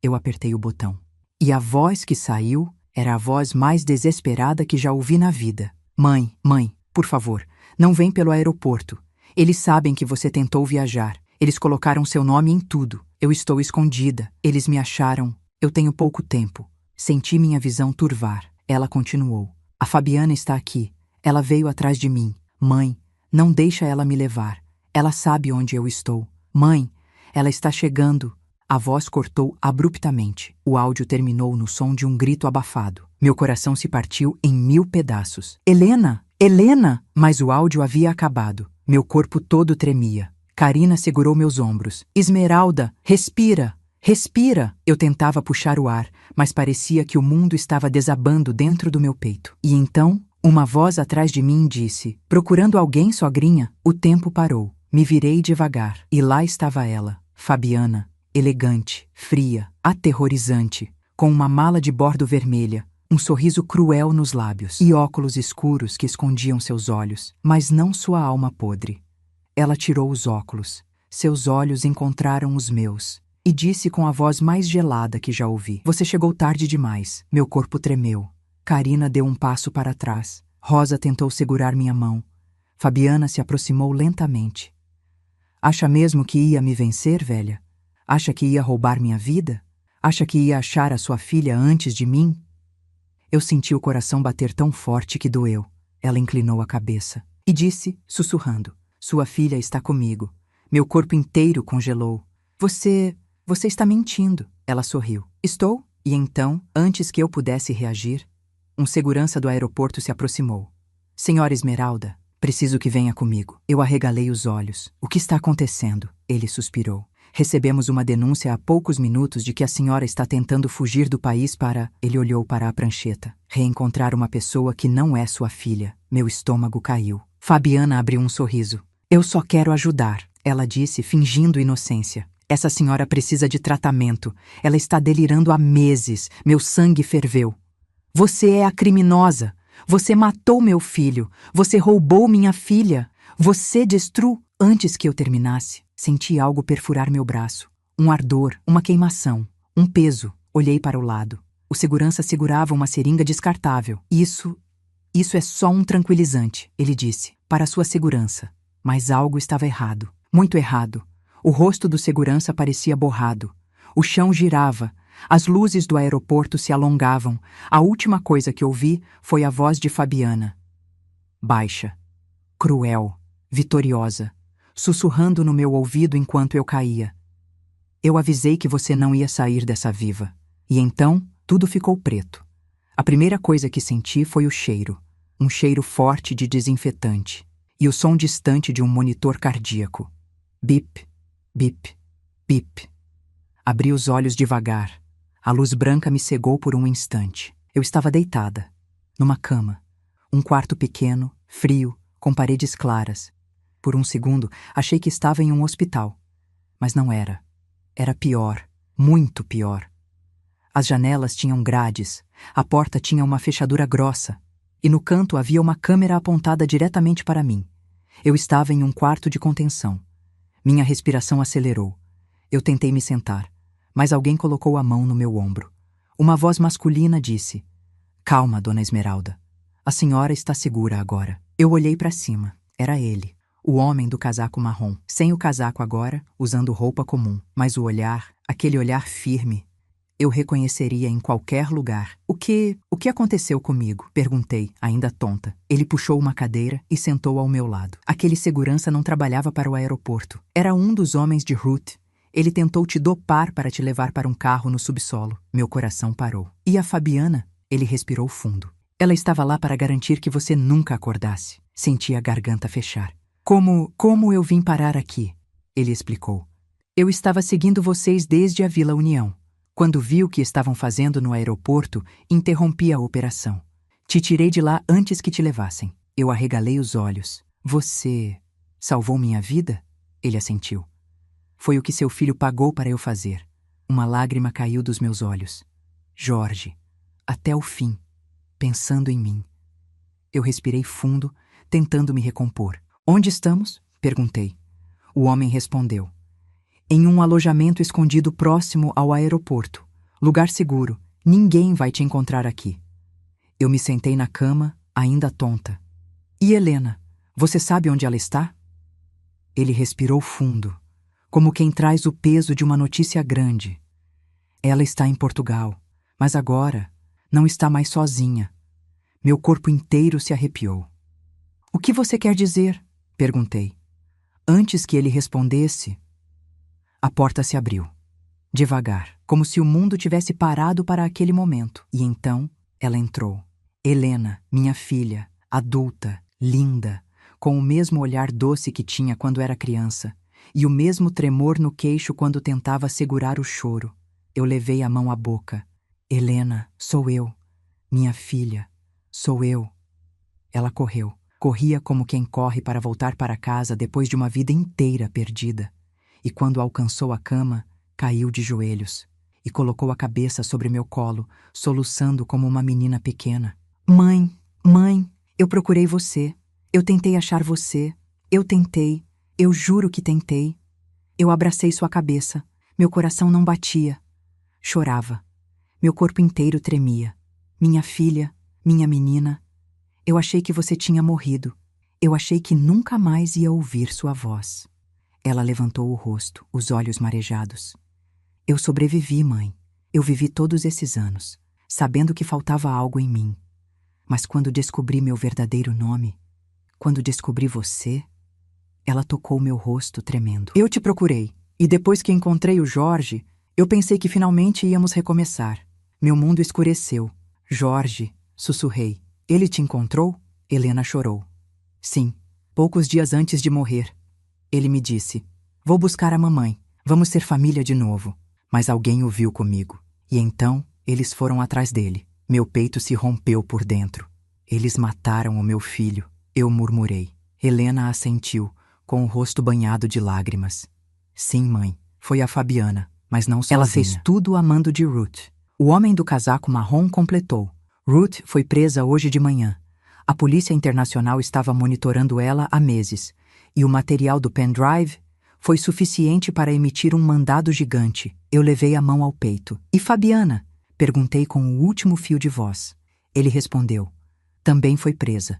Eu apertei o botão. E a voz que saiu era a voz mais desesperada que já ouvi na vida. Mãe, por favor, não vem pelo aeroporto. Eles sabem que você tentou viajar. Eles colocaram seu nome em tudo. Eu estou escondida. Eles me acharam. Eu tenho pouco tempo. Senti minha visão turvar. Ela continuou. A Fabiana está aqui. Ela veio atrás de mim. Mãe, não deixa ela me levar. Ela sabe onde eu estou. Mãe, ela está chegando. A voz cortou abruptamente. O áudio terminou no som de um grito abafado. Meu coração se partiu em 1000 pedaços. Helena! Helena! Mas o áudio havia acabado. Meu corpo todo tremia. Karina segurou meus ombros. Esmeralda, respira! Respira! Eu tentava puxar o ar, mas parecia que o mundo estava desabando dentro do meu peito. E então, uma voz atrás de mim disse: procurando alguém, sogrinha? O tempo parou. Me virei devagar. E lá estava ela, Fabiana. Elegante, fria, aterrorizante, com uma mala de bordo vermelha, um sorriso cruel nos lábios e óculos escuros que escondiam seus olhos, mas não sua alma podre. Ela tirou os óculos, seus olhos encontraram os meus, e disse com a voz mais gelada que já ouvi: você chegou tarde demais. Meu corpo tremeu. Karina deu um passo para trás. Rosa tentou segurar minha mão. Fabiana se aproximou lentamente. Acha mesmo que ia me vencer, velha? Acha que ia roubar minha vida? Acha que ia achar a sua filha antes de mim? Eu senti o coração bater tão forte que doeu. Ela inclinou a cabeça e disse, sussurrando: sua filha está comigo. Meu corpo inteiro congelou. Você está mentindo. Ela sorriu. Estou? E então, antes que eu pudesse reagir, um segurança do aeroporto se aproximou. Senhora Esmeralda, preciso que venha comigo. Eu arregalei os olhos. O que está acontecendo? Ele suspirou. Recebemos uma denúncia há poucos minutos de que a senhora está tentando fugir do país para... Ele olhou para a prancheta. Reencontrar uma pessoa que não é sua filha. Meu estômago caiu. Fabiana abriu um sorriso. Eu só quero ajudar, ela disse, fingindo inocência. Essa senhora precisa de tratamento. Ela está delirando há meses. Meu sangue ferveu. Você é a criminosa. Você matou meu filho. Você roubou minha filha. Você destruiu... Antes que eu terminasse, senti algo perfurar meu braço. Um ardor, uma queimação, um peso. Olhei para o lado. O segurança segurava uma seringa descartável. Isso é só um tranquilizante, ele disse, para sua segurança. Mas algo estava errado. Muito errado. O rosto do segurança parecia borrado. O chão girava. As luzes do aeroporto se alongavam. A última coisa que ouvi foi a voz de Fabiana. Baixa, cruel, vitoriosa, sussurrando no meu ouvido enquanto eu caía. Eu avisei que você não ia sair dessa viva. E então, tudo ficou preto. A primeira coisa que senti foi o cheiro. Um cheiro forte de desinfetante. E o som distante de um monitor cardíaco. Bip, bip, bip. Abri os olhos devagar. A luz branca me cegou por um instante. Eu estava deitada, numa cama. Um quarto pequeno, frio, com paredes claras. Por um segundo, achei que estava em um hospital. Mas não era. Era pior, muito pior. As janelas tinham grades, a porta tinha uma fechadura grossa, e no canto havia uma câmera apontada diretamente para mim. Eu estava em um quarto de contenção. Minha respiração acelerou. Eu tentei me sentar, mas alguém colocou a mão no meu ombro. Uma voz masculina disse: calma, dona Esmeralda. A senhora está segura agora. Eu olhei para cima. Era ele. O homem do casaco marrom, sem o casaco agora, usando roupa comum. Mas o olhar, aquele olhar firme, eu reconheceria em qualquer lugar. O que aconteceu comigo? Perguntei, ainda tonta. Ele puxou uma cadeira e sentou ao meu lado. Aquele segurança não trabalhava para o aeroporto. Era um dos homens de Ruth. Ele tentou te dopar para te levar para um carro no subsolo. Meu coração parou. E a Fabiana? Ele respirou fundo. Ela estava lá para garantir que você nunca acordasse. Senti a garganta fechar. Como eu vim parar aqui? Ele explicou. Eu estava seguindo vocês desde a Vila União. Quando vi o que estavam fazendo no aeroporto, interrompi a operação. Te tirei de lá antes que te levassem. Eu arregalei os olhos. Você salvou minha vida? Ele assentiu. Foi o que seu filho pagou para eu fazer. Uma lágrima caiu dos meus olhos. Jorge, até o fim, pensando em mim. Eu respirei fundo, tentando me recompor. Onde estamos? Perguntei. O homem respondeu. Em um alojamento escondido próximo ao aeroporto. Lugar seguro. Ninguém vai te encontrar aqui. Eu me sentei na cama, ainda tonta. E Helena, você sabe onde ela está? Ele respirou fundo, como quem traz o peso de uma notícia grande. Ela está em Portugal, mas agora não está mais sozinha. Meu corpo inteiro se arrepiou. O que você quer dizer? Perguntei. Antes que ele respondesse, a porta se abriu. Devagar, como se o mundo tivesse parado para aquele momento. E então ela entrou. Helena, minha filha, adulta, linda, com o mesmo olhar doce que tinha quando era criança, e o mesmo tremor no queixo quando tentava segurar o choro. Eu levei a mão à boca. Helena, sou eu. Minha filha, sou eu. Ela correu. Corria como quem corre para voltar para casa depois de uma vida inteira perdida. E quando alcançou a cama, caiu de joelhos e colocou a cabeça sobre meu colo, soluçando como uma menina pequena. Mãe, mãe, eu procurei você. Eu tentei achar você. Eu tentei. Eu juro que tentei. Eu abracei sua cabeça. Meu coração não batia. Chorava. Meu corpo inteiro tremia. Minha filha, minha menina. Eu achei que você tinha morrido. Eu achei que nunca mais ia ouvir sua voz. Ela levantou o rosto, os olhos marejados. Eu sobrevivi, mãe. Eu vivi todos esses anos, sabendo que faltava algo em mim. Mas quando descobri meu verdadeiro nome, quando descobri você, ela tocou meu rosto tremendo. Eu te procurei, e depois que encontrei o Jorge, eu pensei que finalmente íamos recomeçar. Meu mundo escureceu. Jorge, sussurrei. Ele te encontrou? Helena chorou. Sim, poucos dias antes de morrer. Ele me disse, vou buscar a mamãe, vamos ser família de novo. Mas alguém o viu comigo. E então, eles foram atrás dele. Meu peito se rompeu por dentro. Eles mataram o meu filho. Eu murmurei. Helena assentiu, com o rosto banhado de lágrimas. Sim, mãe, foi a Fabiana, mas não sozinha. Ela fez tudo amando de Ruth. O homem do casaco marrom completou. Ruth foi presa hoje de manhã. A Polícia Internacional estava monitorando ela há meses, e o material do pendrive foi suficiente para emitir um mandado gigante. Eu levei a mão ao peito. E Fabiana? Perguntei com o último fio de voz. Ele respondeu. Também foi presa.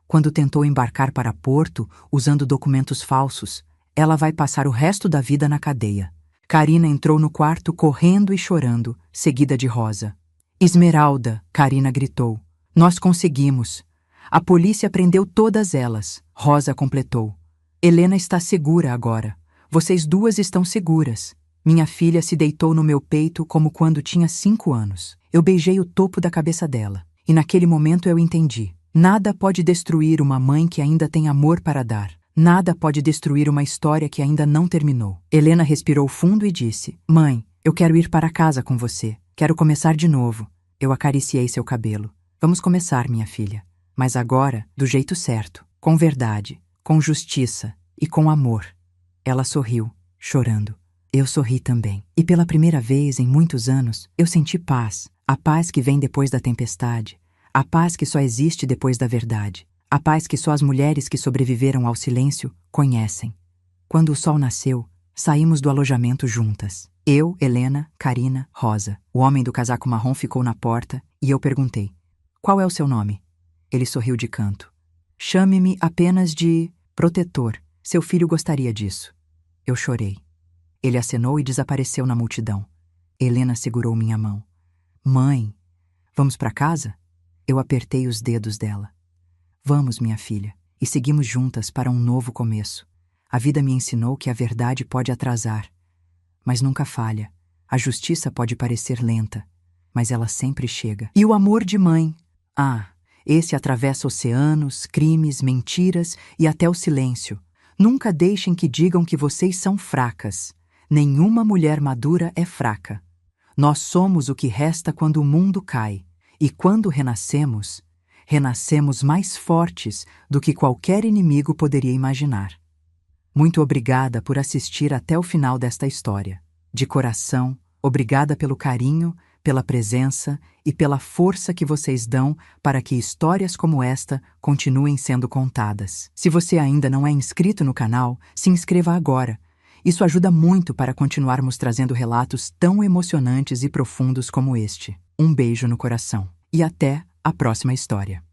Quando tentou embarcar para Porto, usando documentos falsos, ela vai passar o resto da vida na cadeia. Karina entrou no quarto correndo e chorando, seguida de Rosa. Esmeralda, Karina gritou. Nós conseguimos. A polícia prendeu todas elas. Rosa completou. Helena está segura agora. Vocês duas estão seguras. Minha filha se deitou no meu peito como quando tinha 5 anos. Eu beijei o topo da cabeça dela. E naquele momento eu entendi. Nada pode destruir uma mãe que ainda tem amor para dar. Nada pode destruir uma história que ainda não terminou. Helena respirou fundo e disse, Mãe, eu quero ir para casa com você. Quero começar de novo. Eu acariciei seu cabelo. Vamos começar, minha filha. Mas agora, do jeito certo. Com verdade, com justiça e com amor. Ela sorriu, chorando. Eu sorri também. E pela primeira vez em muitos anos, eu senti paz. A paz que vem depois da tempestade. A paz que só existe depois da verdade. A paz que só as mulheres que sobreviveram ao silêncio conhecem. Quando o sol nasceu, saímos do alojamento juntas. Eu, Helena, Karina, Rosa. O homem do casaco marrom ficou na porta e eu perguntei, qual é o seu nome? Ele sorriu de canto. Chame-me apenas de Protetor. Seu filho gostaria disso. Eu chorei. Ele acenou e desapareceu na multidão. Helena segurou minha mão. Mãe, vamos para casa? Eu apertei os dedos dela. Vamos, minha filha, e seguimos juntas para um novo começo. A vida me ensinou que a verdade pode atrasar, mas nunca falha. A justiça pode parecer lenta, mas ela sempre chega. E o amor de mãe? Ah, esse atravessa oceanos, crimes, mentiras e até o silêncio. Nunca deixem que digam que vocês são fracas. Nenhuma mulher madura é fraca. Nós somos o que resta quando o mundo cai. E quando renascemos, renascemos mais fortes do que qualquer inimigo poderia imaginar. Muito obrigada por assistir até o final desta história. De coração, obrigada pelo carinho, pela presença e pela força que vocês dão para que histórias como esta continuem sendo contadas. Se você ainda não é inscrito no canal, se inscreva agora. Isso ajuda muito para continuarmos trazendo relatos tão emocionantes e profundos como este. Um beijo no coração. E até a próxima história.